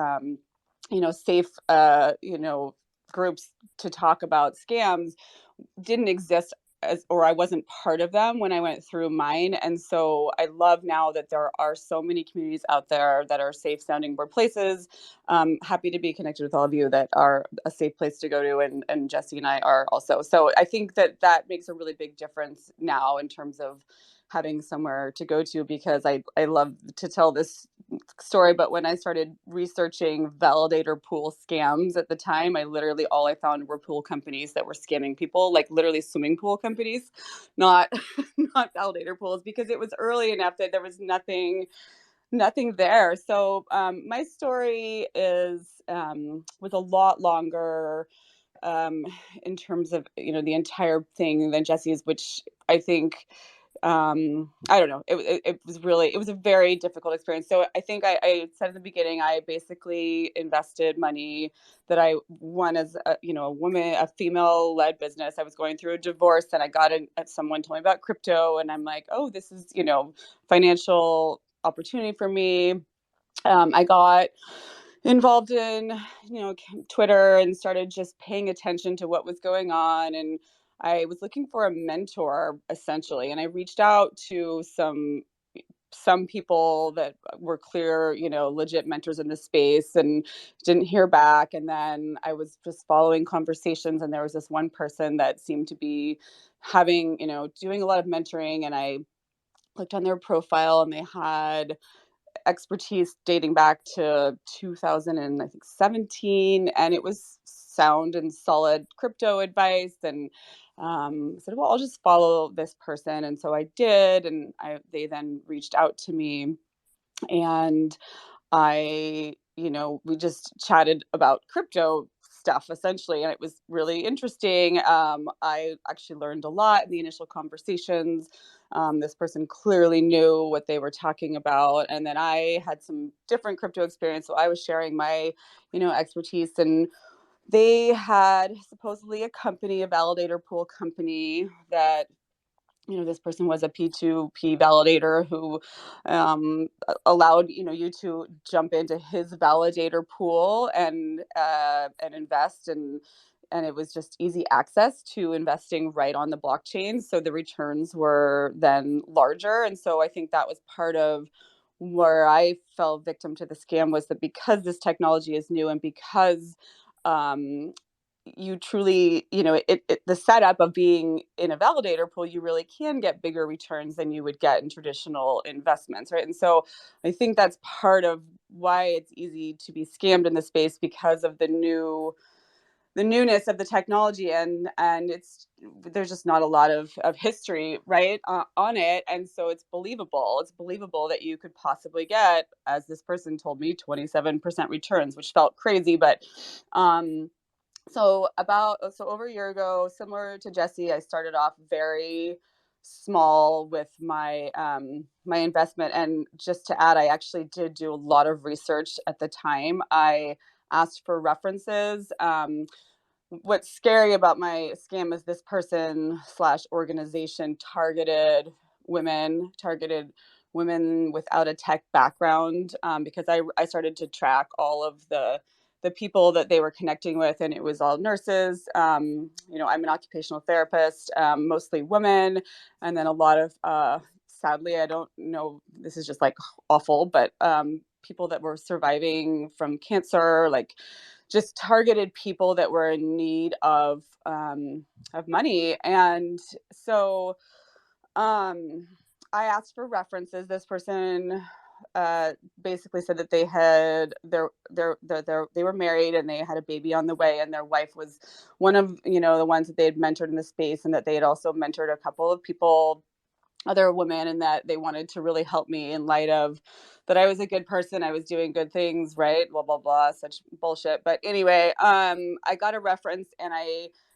safe, groups to talk about scams didn't exist or I wasn't part of them when I went through mine. And so I love now that there are so many communities out there that are safe sounding board places. Happy to be connected with all of you that are a safe place to go to. And Jesse and I are also. So I think that makes a really big difference now in terms of having somewhere to go to, because I love to tell this story, but when I started researching validator pool scams at the time, all I found were pool companies that were scamming people, like literally swimming pool companies, not not validator pools, because it was early enough that there was nothing there. So my story was a lot longer in terms of the entire thing than Jesse's, which I think I don't know. It was a very difficult experience. So I think I said in the beginning, I basically invested money that I won as a woman, a female led business. I was going through a divorce and I got someone told me about crypto and I'm like, oh, this is, financial opportunity for me. I got involved in Twitter and started just paying attention to what was going on, and I was looking for a mentor essentially, and I reached out to some some people that were clear, legit mentors in the space, and didn't hear back. And then I was just following conversations, and there was this one person that seeseemed to be having, doing a lot of mentoring, and I looked on their profile, and they had expertise dating back to 2017, and it was sound and solid crypto advice. And said, well, I'll just follow this person. And so I did, and they then reached out to me, and we just chatted about crypto stuff essentially, and it was really interesting. I actually learned a lot in the initial conversations. This person clearly knew what they were talking about, and then I had some different crypto experience, so I was sharing my, expertise. And they had supposedly a company, a validator pool company, that this person was a P2P validator who allowed you to jump into his validator pool and invest, and it was just easy access to investing right on the blockchain. So the returns were then larger, and so I think that was part of where I fell victim to the scam, was that because this technology is new, and because um, you truly, the setup of being in a validator pool, you really can get bigger returns than you would get in traditional investments, right? And so I think that's part of why it's easy to be scammed in the space, because of the newness of the technology, and there's just not a lot of history, right, on it. And so it's believable that you could possibly get, as this person told me, 27% returns, which felt crazy. But so over a year ago, similar to Jesse, I started off very small with my my investment. And just to add, I actually did do a lot of research at the time. I asked for references. What's scary about my scam is this person slash organization targeted women without a tech background, because I started to track all of the people that they were connecting with, and it was all nurses. I'm an occupational therapist, mostly women, and then a lot of, sadly, I don't know, this is just like awful, but people that were surviving from cancer, like just targeted people that were in need of money. And so I asked for references. This person basically said that they had they were married, and they had a baby on the way, and their wife was one of the ones that they had mentored in the space, and that they had also mentored a couple of people, other women, and that they wanted to really help me in light of that I was a good person, I was doing good things, right? Blah blah blah, such bullshit. But anyway, I got a reference, and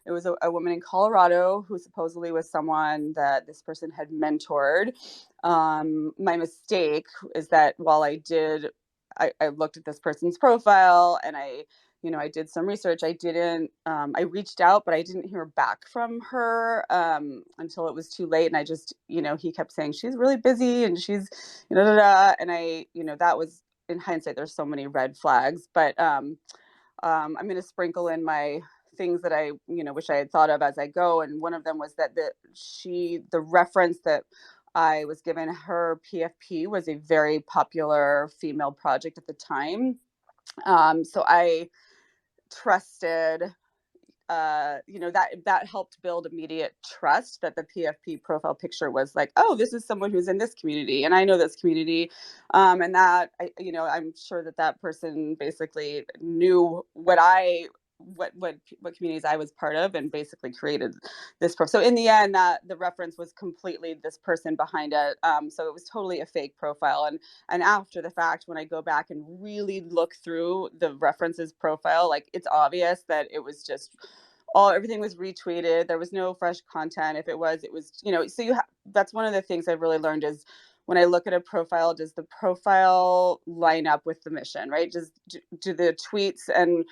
it was a woman in Colorado who supposedly was someone that this person had mentored. My mistake is that while I looked at this person's profile, and I did some research. I reached out, but I didn't hear back from her until it was too late. And I just, he kept saying, she's really busy, and she's, da, da, da. And that was, in hindsight, there's so many red flags. But I'm going to sprinkle in my things that I, wish I had thought of as I go. And one of them was that the reference that I was given, her PFP, was a very popular female project at the time. So I trusted, that helped build immediate trust, that the PFP profile picture was like, oh, this is someone who's in this community, and I know this community. And that I'm sure that person basically knew what communities I was part of, and basically created this so in the end, that the reference was completely this person behind it. So it was totally a fake profile. And after the fact, when I go back and really look through the references profile, like, it's obvious that it was just everything was retweeted. There was no fresh content. If it was, so that's one of the things I've really learned is, when I look at a profile, does the profile line up with the mission, right? Do the tweets and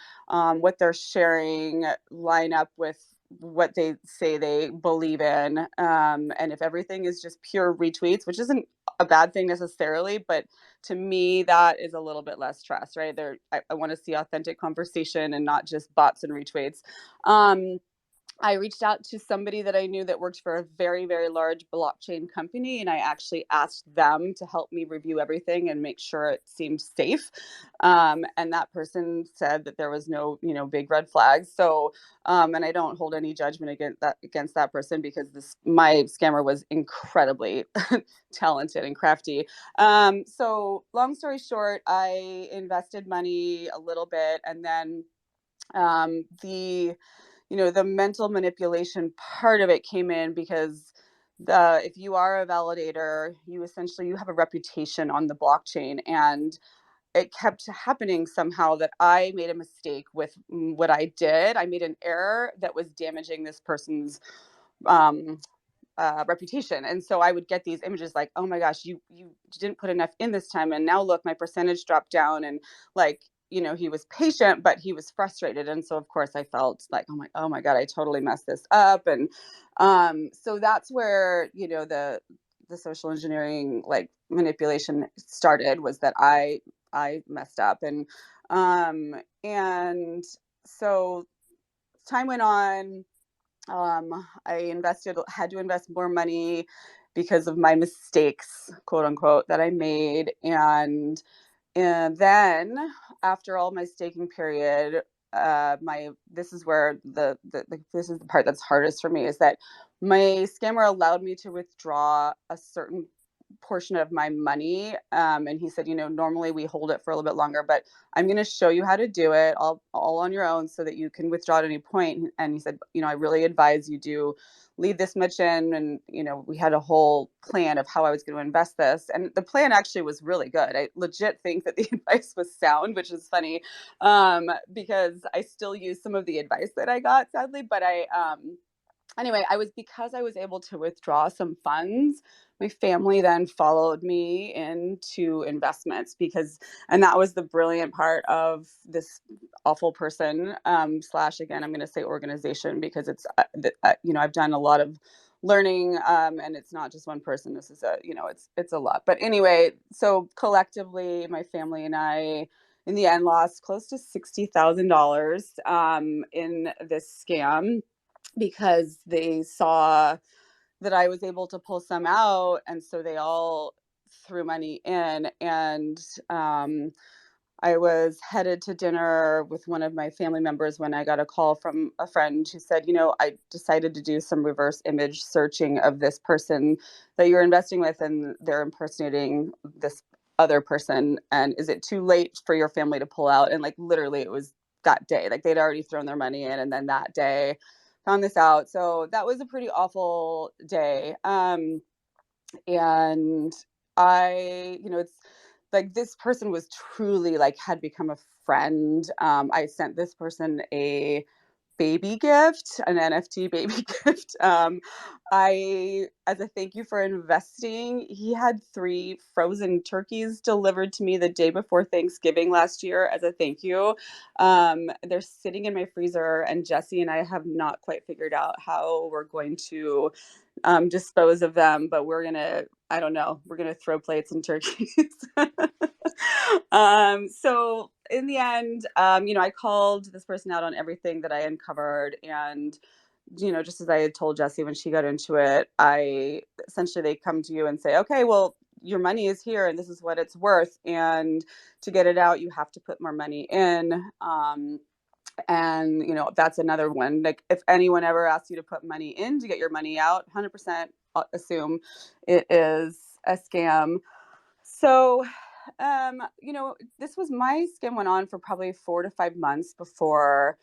what they're sharing line up with what they say they believe in? And if everything is just pure retweets, which isn't a bad thing necessarily, but to me, that is a little bit less trust, right? I want to see authentic conversation, and not just bots and retweets. I reached out to somebody that I knew that worked for a very, very large blockchain company, and I actually asked them to help me review everything and make sure it seemed safe. And that person said that there was no, big red flags. So, and I don't hold any judgment against that person, because my scammer was incredibly talented and crafty. So long story short, I invested money a little bit, and then the the mental manipulation part of it came in, because if you are a validator, you have a reputation on the blockchain, and it kept happening somehow that I made a mistake with what I did. I made an error that was damaging this person's um, reputation. And so I would get these images like, oh my gosh, you didn't put enough in this time, and now look, my percentage dropped down. And like, he was patient, but he was frustrated. And so of course I felt like, oh my God, I totally messed this up. And so that's where, the social engineering, like, manipulation started, was that I messed up. And so time went on. I had to invest more money because of my mistakes, quote unquote, that I made. And then after all my staking period, this is where this is the part that's hardest for me, is that my scammer allowed me to withdraw a certain portion of my money. And he said, normally we hold it for a little bit longer, but I'm going to show you how to do it all on your own so that you can withdraw at any point. And he said, I really advise you do leave this much in. And, we had a whole plan of how I was going to invest this. And the plan actually was really good. I legit think that the advice was sound, which is funny, because I still use some of the advice that I got, sadly. But anyway, because I was able to withdraw some funds, my family then followed me into investments, and that was the brilliant part of this awful person, slash, again, I'm going to say organization, because it's, I've done a lot of learning, and it's not just one person. This is it's a lot. But anyway, so collectively, my family and I, in the end, lost close to $60,000 in this scam, because they saw that I was able to pull some out. And so they all threw money in. And I was headed to dinner with one of my family members when I got a call from a friend who said, I decided to do some reverse image searching of this person that you're investing with, and they're impersonating this other person. And is it too late for your family to pull out? And like, literally, it was that day. Like, they'd already thrown their money in, and then that day found this out. So that was a pretty awful day. And it's like, this person was truly, like, had become a friend. I sent this person a baby gift, an NFT baby gift. As a thank you for investing, he had 3 frozen turkeys delivered to me the day before Thanksgiving last year as a thank you. They're sitting in my freezer, and Jesse and I have not quite figured out how we're going to dispose of them, but I don't know, we're gonna throw plates and turkeys. So in the end, I called this person out on everything that I uncovered. And, just as I had told Jessie when she got into it, they come to you and say, okay, well, your money is here and this is what it's worth. And to get it out, you have to put more money in. And, that's another one. Like, if anyone ever asks you to put money in to get your money out, 100% assume it is a scam. So, this scam went on for probably 4 to 5 months before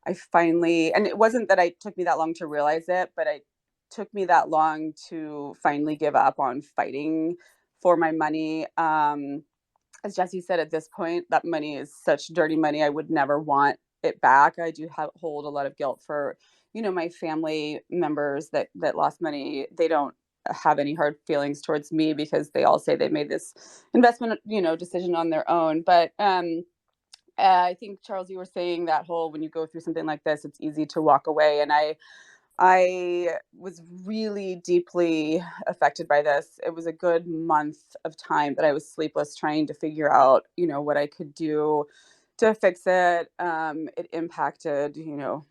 I finally, and it wasn't that it took me that long to realize it, but it took me that long to finally give up on fighting for my money. As Jesse said, at this point, that money is such dirty money. I would never want it back. I do hold a lot of guilt for, my family members that lost money. They don't have any hard feelings towards me, because they all say they made this investment, decision on their own. But I think, Charles, you were saying that when you go through something like this, it's easy to walk away. And I was really deeply affected by this. It was a good month of time that I was sleepless, trying to figure out, what I could do to fix it. It impacted,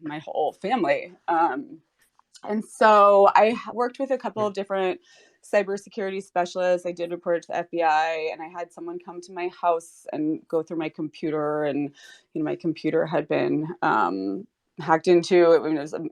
my whole family. And so I worked with a couple of different cybersecurity specialists. I did report it to the FBI, and I had someone come to my house and go through my computer. And my computer had been hacked into.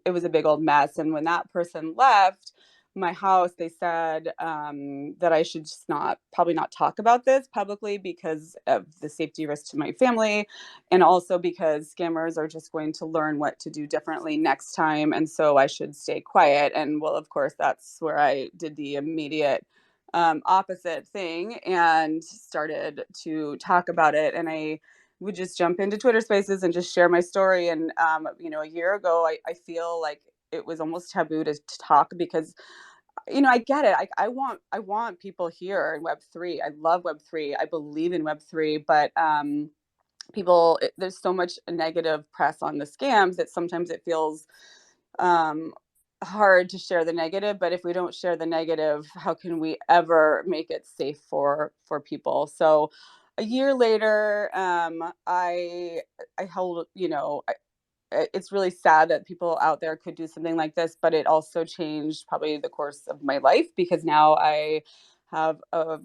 It was a big old mess. And when that person left my house, they said that I should just probably not talk about this publicly because of the safety risk to my family, and also because scammers are just going to learn what to do differently next time, and so I should stay quiet. And well, of course, that's where I did the immediate opposite thing and started to talk about it. And I would just jump into Twitter Spaces and just share my story. And a year ago, I feel like it was almost taboo to talk because I get it. I want people here in Web3. I love Web3. I believe in Web3, but there's so much negative press on the scams that sometimes it feels hard to share the negative. But if we don't share the negative, how can we ever make it safe for people? So a year later, I held, it's really sad that people out there could do something like this, but it also changed probably the course of my life because now I have a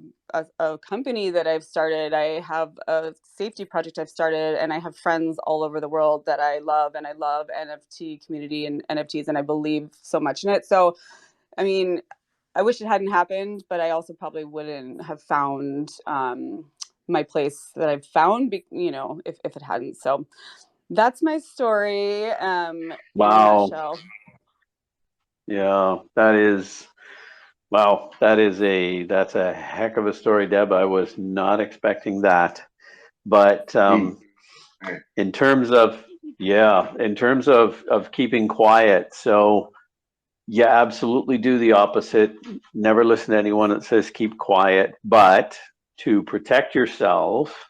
company that I've started. I have a safety project I've started, and I have friends all over the world that I love, and I love NFT community and NFTs, and I believe so much in it. So, I mean, I wish it hadn't happened, but I also probably wouldn't have found my place that I've found, if it hadn't. So that's my story in a Wow. nutshell. Yeah, wow, that's a heck of a story, Deb. I was not expecting that. But in terms of keeping quiet, so you absolutely do the opposite. Never listen to anyone that says keep quiet, but to protect yourself,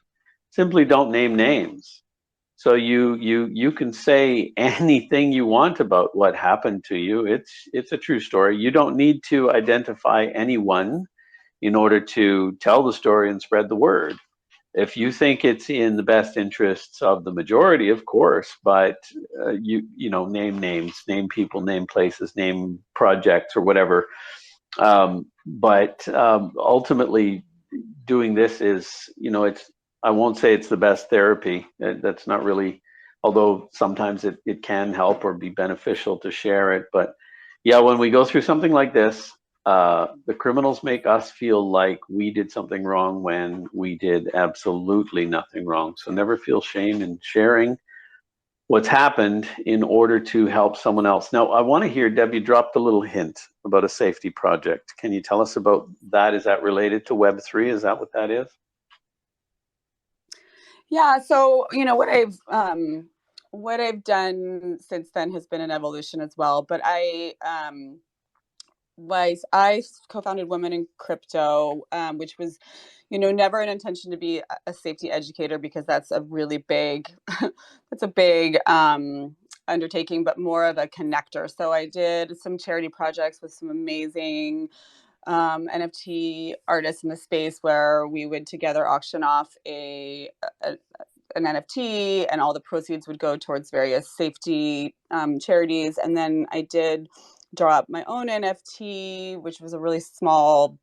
simply don't name names. So you can say anything you want about what happened to you. It's a true story. You don't need to identify anyone in order to tell the story and spread the word. If you think it's in the best interests of the majority, of course, but name names, name people, name places, name projects or whatever. But ultimately, doing this is, I won't say it's the best therapy. That's not really, although sometimes it can help or be beneficial to share it. But yeah, when we go through something like this, the criminals make us feel like we did something wrong when we did absolutely nothing wrong. So never feel shame in sharing what's happened in order to help someone else. Now, I want to hear, Deb, you dropped a little hint about a safety project. Can you tell us about that? Is that related to Web3? Is that what that is? Yeah. So, what I've done since then has been an evolution as well. But I co-founded Women in Crypto, which was, never an intention to be a safety educator because that's a really big, that's a big undertaking, but more of a connector. So I did some charity projects with some amazing NFT artists in the space where we would together auction off an NFT, and all the proceeds would go towards various safety charities. And then I did draw up my own NFT, which was a really small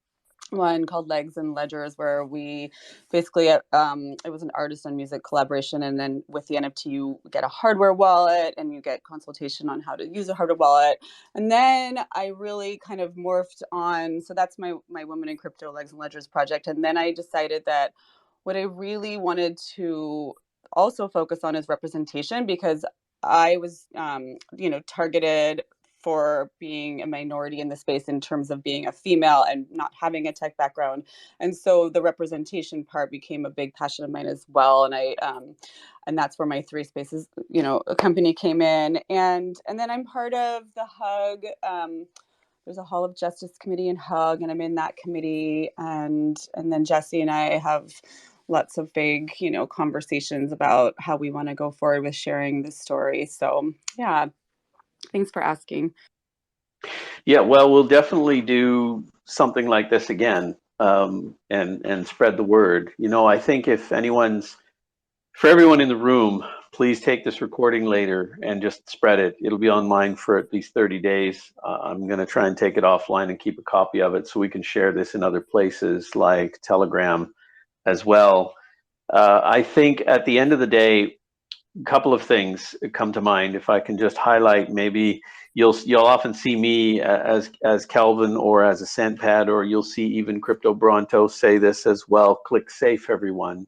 one called Legs and Ledgers, where we basically it was an artist and music collaboration, and then with the NFT you get a hardware wallet and you get consultation on how to use a hardware wallet. And then I really kind of morphed on, so that's my Women in Crypto Legs and Ledgers project. And then I decided that what I really wanted to also focus on is representation, because I was targeted for being a minority in the space in terms of being a female and not having a tech background. And so the representation part became a big passion of mine as well. And and that's where my Three Spaces, a company came in. And then I'm part of the HUG. There's a Hall of Justice committee in HUG, and I'm in that committee. And then Jesse and I have lots of big, conversations about how we want to go forward with sharing this story. So yeah. Thanks for asking. Yeah, well, we'll definitely do something like this again, and spread the word. I think if anyone's For everyone in the room, please take this recording later and just spread it. It'll be online for at least 30 days. I'm going to try and take it offline and keep a copy of it so we can share this in other places like Telegram as well. I think at the end of the day, a couple of things come to mind. If I can just highlight, maybe you'll often see me as Kelvin or as a SendPad, or you'll see even Crypto Bronto say this as well. Click safe, everyone.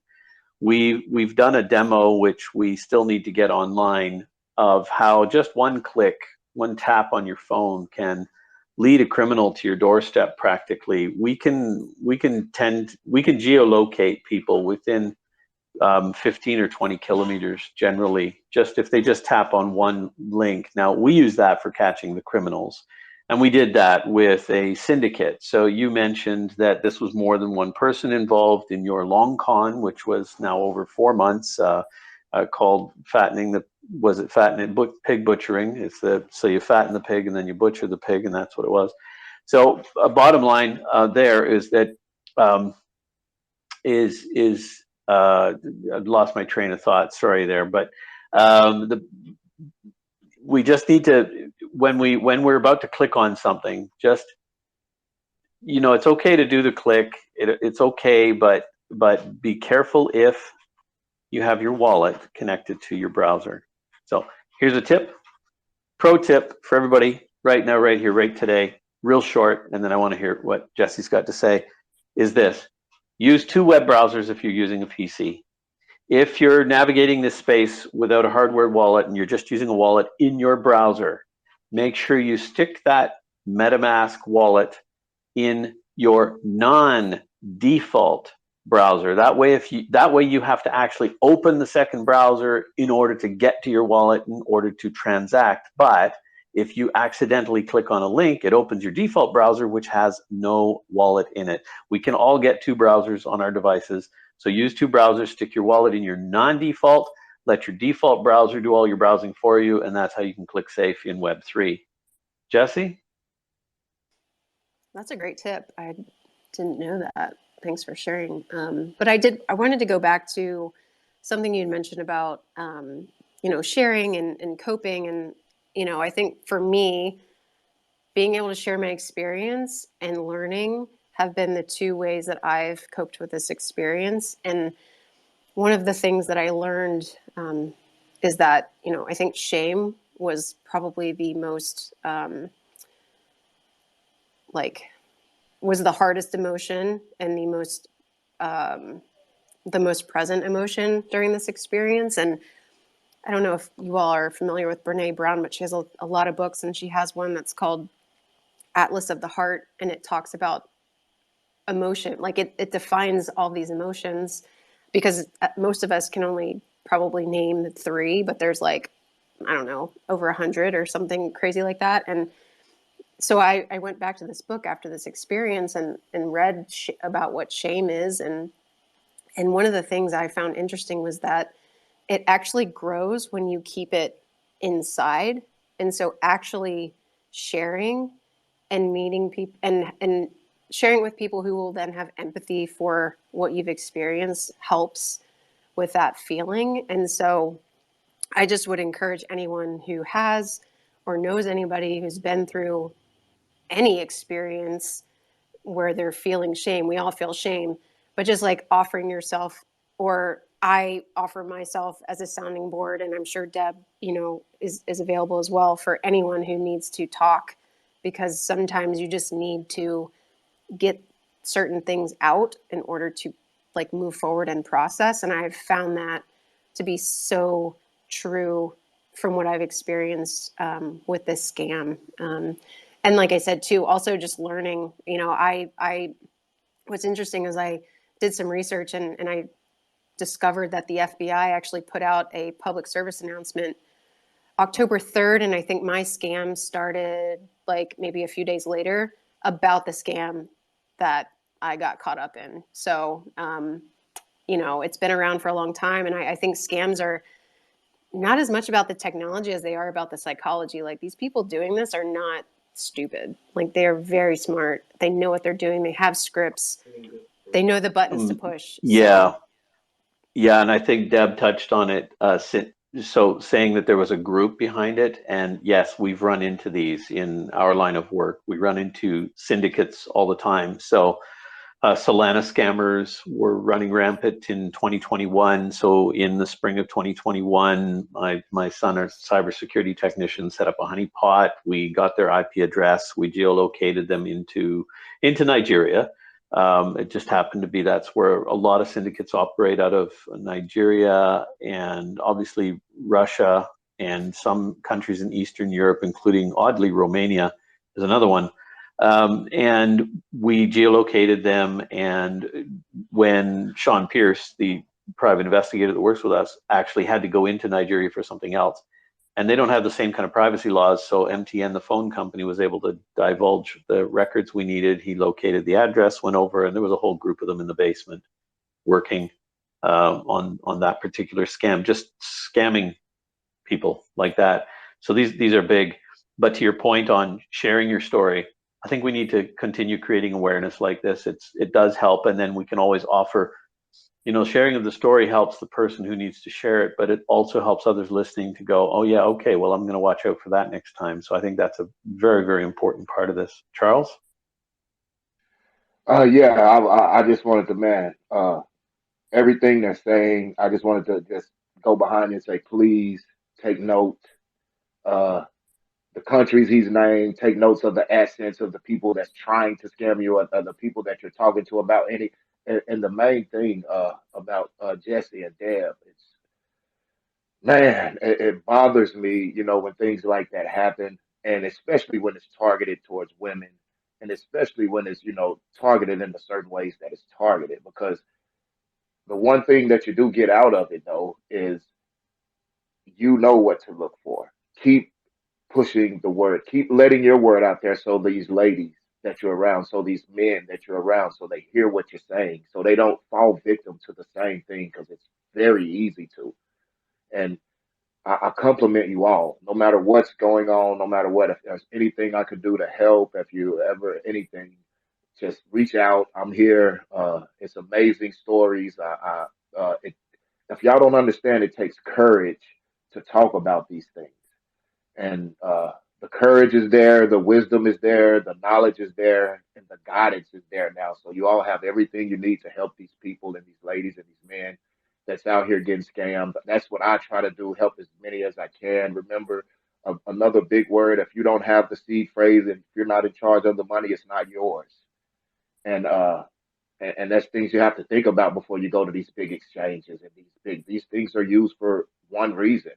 We've done a demo, which we still need to get online, of how just one click, one tap on your phone can lead a criminal to your doorstep. Practically, we can geolocate people within 15 or 20 kilometers generally, just if they just tap on one link. Now, we use that for catching the criminals, and we did that with a syndicate. So you mentioned that this was more than one person involved in your long con, which was now over 4 months, called fattening the, was it fattening pig butchering? It's the, so you fatten the pig and then you butcher the pig, and that's what it was. So bottom line there is that I've lost my train of thought. Sorry there, but we just need to, when we're about to click on something, just, you know, it's okay to do the click. It's okay, but be careful if you have your wallet connected to your browser. So here's a tip, pro tip for everybody right now, right here, right today, real short, and then I want to hear what Jesse's got to say, is this. Use 2 web browsers if you're using a PC. If you're navigating this space without a hardware wallet and you're just using a wallet in your browser, make sure you stick that MetaMask wallet in your non-default browser. That way you have to actually open the second browser in order to get to your wallet, in order to transact. But if you accidentally click on a link, it opens your default browser, which has no wallet in it. We can all get 2 browsers on our devices. So use 2 browsers, stick your wallet in your non-default, let your default browser do all your browsing for you, and that's how you can click safe in Web3. Jesse? That's a great tip. I didn't know that. Thanks for sharing. But I wanted to go back to something you'd mentioned about, you know, sharing and coping. And, you know, I think for me, being able to share my experience and learning have been the 2 ways that I've coped with this experience. And one of the things that I learned is that, you know, I think shame was probably the most, was the hardest emotion and the most present emotion during this experience. And I don't know if you all are familiar with Brene Brown, but she has a lot of books, and she has one that's called Atlas of the Heart, and it talks about emotion. Like it defines all these emotions, because most of us can only probably name 3, but there's like, I don't know, over 100 or something crazy like that. And so I went back to this book after this experience and read about what shame is. And one of the things I found interesting was that it actually grows when you keep it inside. And so actually sharing and meeting people and sharing with people who will then have empathy for what you've experienced helps with that feeling. And so I just would encourage anyone who has or knows anybody who's been through any experience where they're feeling shame. We all feel shame, but just like offering yourself, or I offer myself as a sounding board, and I'm sure Deb, you know, is available as well for anyone who needs to talk, because sometimes you just need to get certain things out in order to like move forward and process. And I've found that to be so true from what I've experienced with this scam. And like I said, too, also just learning, you know, what's interesting is I did some research and I discovered that the FBI actually put out a public service announcement October 3rd. And I think my scam started like maybe a few days later about the scam that I got caught up in. So, you know, it's been around for a long time. And I think scams are not as much about the technology as they are about the psychology. Like, these people doing this are not stupid. Like, they're very smart. They know what they're doing. They have scripts. They know the buttons to push. Yeah. So, Yeah, and I think Deb touched on it. So saying that there was a group behind it, and yes, we've run into these in our line of work. We run into syndicates all the time. So Solana scammers were running rampant in 2021. So in the spring of 2021, my son, our cybersecurity technician, set up a honeypot. We got their IP address. We geolocated them into Nigeria. It just happened to be that's where a lot of syndicates operate out of Nigeria and obviously Russia and some countries in Eastern Europe, including oddly Romania is another one. And we geolocated them. And when Sean Pierce, the private investigator that works with us, actually had to go into Nigeria for something else, and they don't have the same kind of privacy laws. So MTN, the phone company, was able to divulge the records we needed. He located the address, went over, and there was a whole group of them in the basement working on that particular scam, just scamming people like that. So these are big. But to your point on sharing your story, I think we need to continue creating awareness like this. It does help, and then we can always offer, sharing of the story helps the person who needs to share it, but it also helps others listening to go, oh yeah, okay, well, I'm going to watch out for that next time. So I think that's a very, very important part of this. Charles? Yeah, I just wanted to, man, everything they're saying, I just wanted to just go behind it and say, please take note. Uh, the countries he's named, take notes of the accents of the people that's trying to scam you, or the people that you're talking to about any. And the main thing about Jesse and Deb, it's man, it bothers me, when things like that happen, and especially when it's targeted towards women, and especially when it's targeted in the certain ways that it's targeted. Because the one thing that you do get out of it though is you know what to look for. Keep pushing the word. Keep letting your word out there so these ladies that you're around, so these men that you're around, so they hear what you're saying, so they don't fall victim to the same thing because it's very easy to. And I compliment you all, no matter what's going on, no matter what. If there's anything I could do to help, if you ever anything, just reach out. I'm here. It's amazing stories. If y'all don't understand, it takes courage to talk about these things. And the courage is there, the wisdom is there, the knowledge is there, and the guidance is there now. So you all have everything you need to help these people and these ladies and these men that's out here getting scammed. That's what I try to do, help as many as I can. Remember, another big word, if you don't have the seed phrase and if you're not in charge of the money, it's not yours. And and that's things you have to think about before you go to these big exchanges, and these things are used for one reason.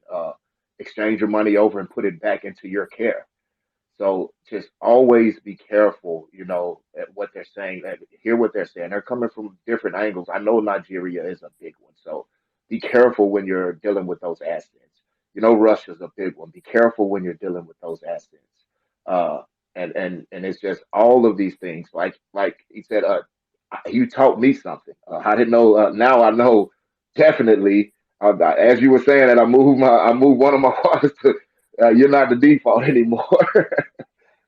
Exchange your money over and put it back into your care. So just always be careful, at what they're saying, hear what they're saying. They're coming from different angles. I know Nigeria is a big one, so be careful when you're dealing with those assets. Russia's a big one. Be careful when you're dealing with those assets. Uh, and it's just all of these things. Like he said, you taught me something. I didn't know. Now I know definitely. As you were saying that, I moved one of my fathers to. You're not the default anymore.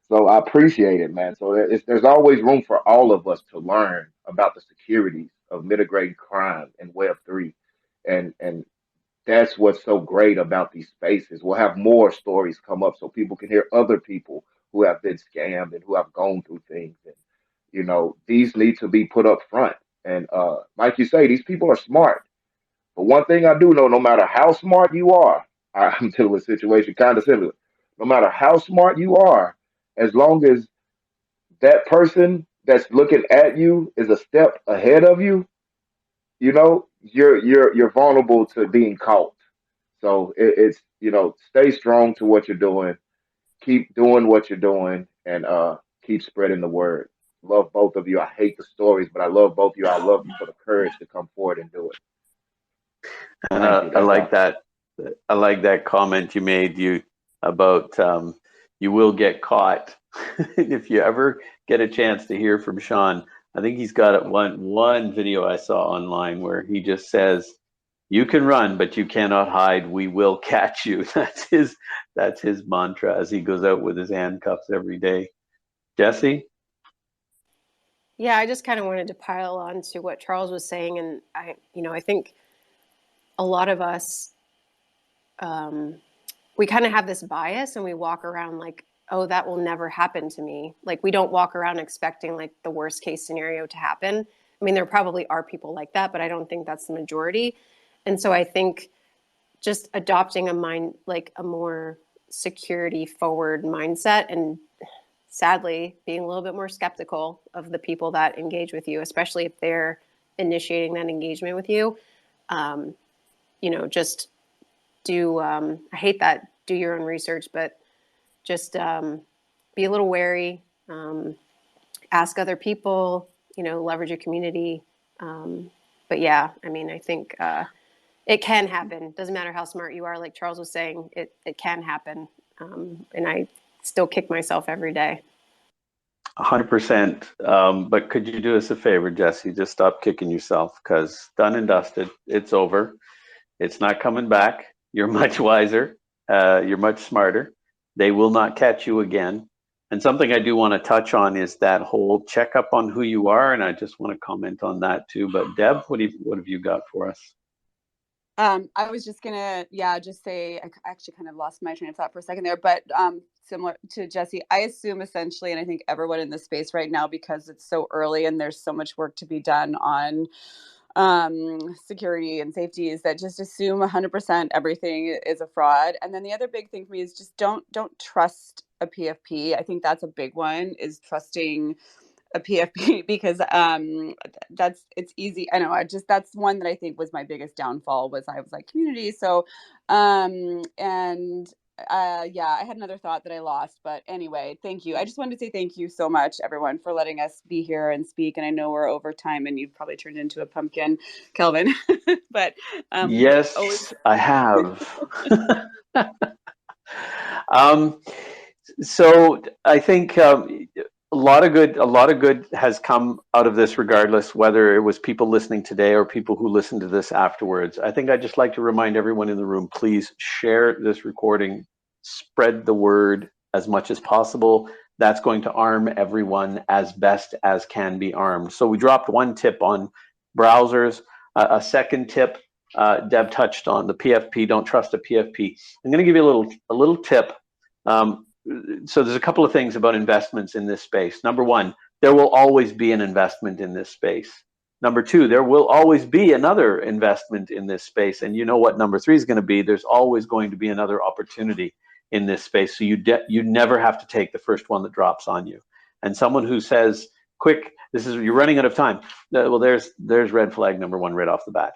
So I appreciate it, man. So there's always room for all of us to learn about the securities of mitigating crime and Web3, and that's what's so great about these spaces. We'll have more stories come up so people can hear other people who have been scammed and who have gone through things. And these need to be put up front. And like you say, these people are smart. But one thing I do know, no matter how smart you are, I'm dealing with a situation kind of similar. No matter how smart you are, as long as that person that's looking at you is a step ahead of you, you're vulnerable to being caught. So it's stay strong to what you're doing, keep doing what you're doing, and keep spreading the word. Love both of you. I hate the stories, but I love both of you. I love you for the courage to come forward and do it. And Thank you. I That's like all. that. I like that comment you made about you will get caught. If you ever get a chance to hear from Sean, I think he's got it one video I saw online where he just says, "You can run, but you cannot hide. We will catch you." That's his mantra as he goes out with his handcuffs every day. Jesse? Yeah, I just kind of wanted to pile on to what Charles was saying, and I think a lot of us, we kind of have this bias and we walk around like, oh, that will never happen to me. Like we don't walk around expecting like the worst case scenario to happen. I mean, there probably are people like that, but I don't think that's the majority. And so I think just adopting a mind, like a more security forward mindset, and sadly being a little bit more skeptical of the people that engage with you, especially if they're initiating that engagement with you. You know, just do, I hate that, do your own research, but just be a little wary, ask other people, you know, leverage your community. But yeah, I mean, I think it can happen. Doesn't matter how smart you are. Like Charles was saying, it can happen. And I still kick myself every day. 100%. But could you do us a favor, Jesse? Just stop kicking yourself, because done and dusted. It's over. It's not coming back. You're much wiser. You're much smarter. They will not catch you again. And something I do want to touch on is that whole checkup on who you are. And I just want to comment on that too. But Deb, what have you got for us? I was just gonna, just say, I actually kind of lost my train of thought for a second there, but similar to Jesse, I assume essentially, and I think everyone in this space right now, because it's so early and there's so much work to be done on security and safety, is that just assume 100% everything is a fraud. And then the other big thing for me is just don't trust a PFP. I think that's a big one, is trusting a PFP, because it's easy. I know, that's one that I think was my biggest downfall, was I was like community. So I had another thought that I lost, but anyway, thank you. I just wanted to say thank you so much, everyone, for letting us be here and speak. And I know we're over time and you've probably turned into a pumpkin, Kelvin, but yes, always... I have. So I think a lot of good has come out of this, regardless whether it was people listening today or people who listen to this afterwards. I think I'd just like to remind everyone in the room, please share this recording, spread the word as much as possible. That's going to arm everyone as best as can be armed. So we dropped one tip on browsers. A second tip, Deb touched on the PFP. Don't trust a PFP. I'm going to give you a little tip. So there's a couple of things about investments in this space. Number one, there will always be an investment in this space. Number two, there will always be another investment in this space. And you know what number three is going to be? There's always going to be another opportunity in this space. So you never have to take the first one that drops on you. And someone who says, quick, you're running out of time. Well, there's red flag number one right off the bat.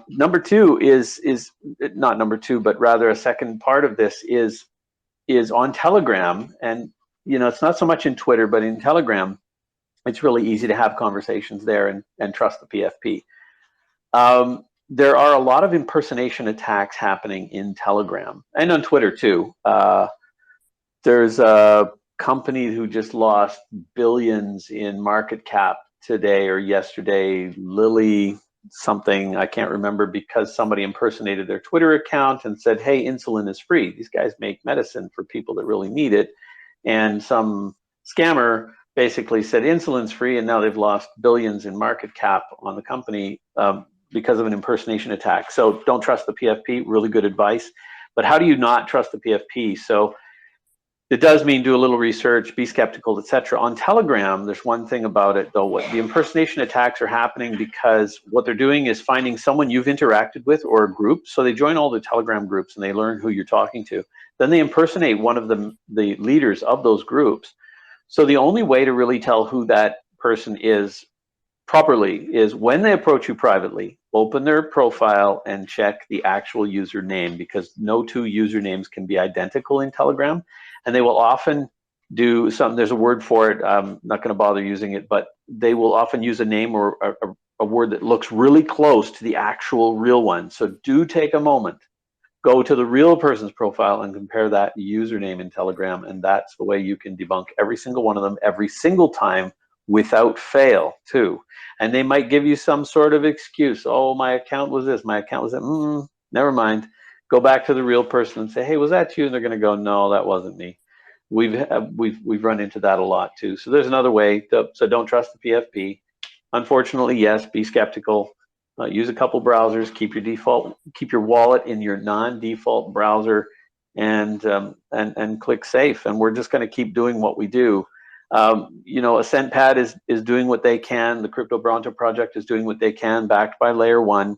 Number two is not number two, but rather a second part of this is on Telegram. And you know, it's not so much in Twitter, but in Telegram, it's really easy to have conversations there and trust the PFP. There are a lot of impersonation attacks happening in Telegram and on Twitter too. There's a company who just lost billions in market cap today or yesterday, Lilly something, I can't remember, because somebody impersonated their Twitter account and said, hey, insulin is free. These guys make medicine for people that really need it. And some scammer basically said insulin's free, and now they've lost billions in market cap on the company because of an impersonation attack. So don't trust the PFP, really good advice. But how do you not trust the PFP? So it does mean do a little research, be skeptical, etc. On Telegram, there's one thing about it though. What the impersonation attacks are happening because what they're doing is finding someone you've interacted with or a group. So they join all the Telegram groups and they learn who you're talking to. Then they impersonate one of the leaders of those groups. So the only way to really tell who that person is properly is when they approach you privately, open their profile and check the actual username, because no two usernames can be identical in Telegram. And they will often do there's a word for it, I'm not going to bother using it, but they will often use a name or a word that looks really close to the actual real one. So do take a moment, go to the real person's profile and compare that username in Telegram, and that's the way you can debunk every single one of them every single time without fail too. And they might give you some sort of excuse. Oh, my account was this, my account was that. Never mind. Go back to the real person and say, hey, was that you? And they're going to go, no, that wasn't me. We've run into that a lot too. So there's another way. So don't trust the PFP. Unfortunately, yes, be skeptical. use a couple browsers, keep your wallet in your non-default browser, and click safe. And we're just going to keep doing what we do. You know, AscentPad is doing what they can. The Crypto Bronto project is doing what they can, backed by Layer 1.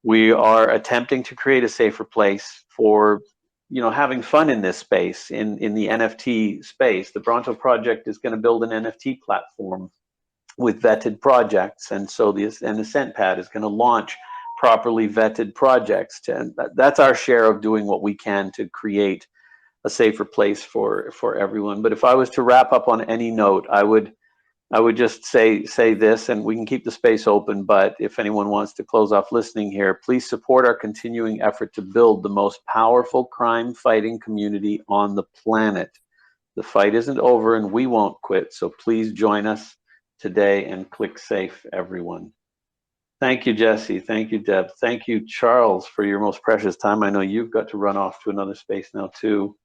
We are attempting to create a safer place for, you know, having fun in this space, in the NFT space. The Bronto project is going to build an NFT platform with vetted projects, and so the AscentPad is going to launch properly vetted projects. And that's our share of doing what we can to create a safer place for everyone. But if I was to wrap up on any note, I would just say this, and we can keep the space open, but if anyone wants to close off listening here, please support our continuing effort to build the most powerful crime fighting community on the planet. The fight isn't over and we won't quit, so please join us today and click safe, everyone. Thank you, Jesse. Thank you, Deb. Thank you, Charles, for your most precious time. I know you've got to run off to another space now too.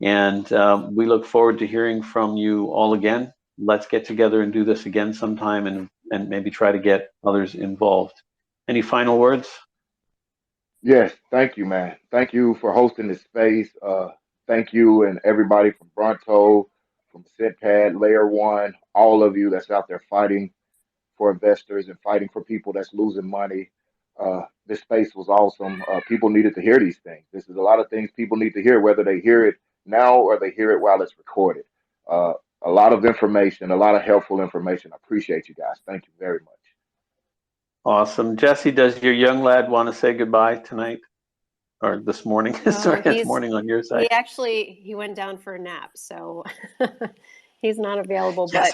And we look forward to hearing from you all again. Let's get together and do this again sometime, and maybe try to get others involved. Any final words? Yes, thank you, man. Thank you for hosting this space. Thank you and everybody from Bronto, from SitPad, Layer 1, all of you that's out there fighting for investors and fighting for people that's losing money. This space was awesome. People needed to hear these things. This is a lot of things people need to hear, whether they hear it now or they hear it while it's recorded. A lot of information, a lot of helpful information. I appreciate you guys. Thank you very much. Awesome. Jesse, does your young lad want to say goodbye tonight? Or this morning? Sorry, it's morning on your side. He went down for a nap, so he's not available. Yes.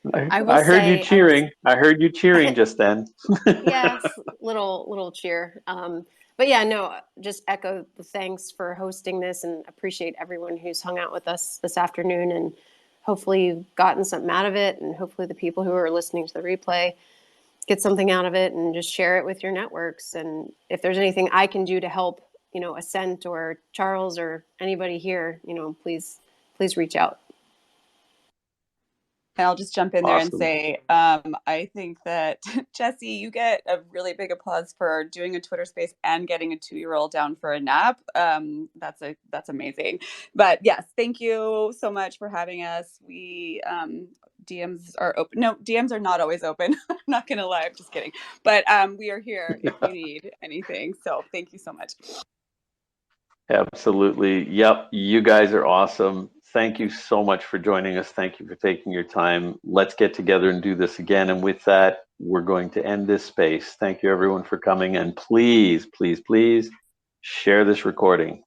But I heard you cheering. I heard you cheering just then. Yes, little cheer. But yeah, no, just echo the thanks for hosting this, and appreciate everyone who's hung out with us this afternoon, and hopefully you've gotten something out of it, and hopefully the people who are listening to the replay get something out of it, and just share it with your networks. And if there's anything I can do to help, you know, Ascent or Charles or anybody here, you know, please reach out. And I'll just jump in there and Awesome. say, I think that, Jesse, you get a really big applause for doing a Twitter space and getting a 2-year-old down for a nap. That's amazing. But yes, thank you so much for having us. We DMs are open. No, DMs are not always open. I'm not gonna lie, I'm just kidding. But we are here if you need anything. So thank you so much. Absolutely. Yep. You guys are awesome. Thank you so much for joining us. Thank you for taking your time. Let's get together and do this again. And with that, we're going to end this space. Thank you, everyone, for coming. And please, please, please share this recording.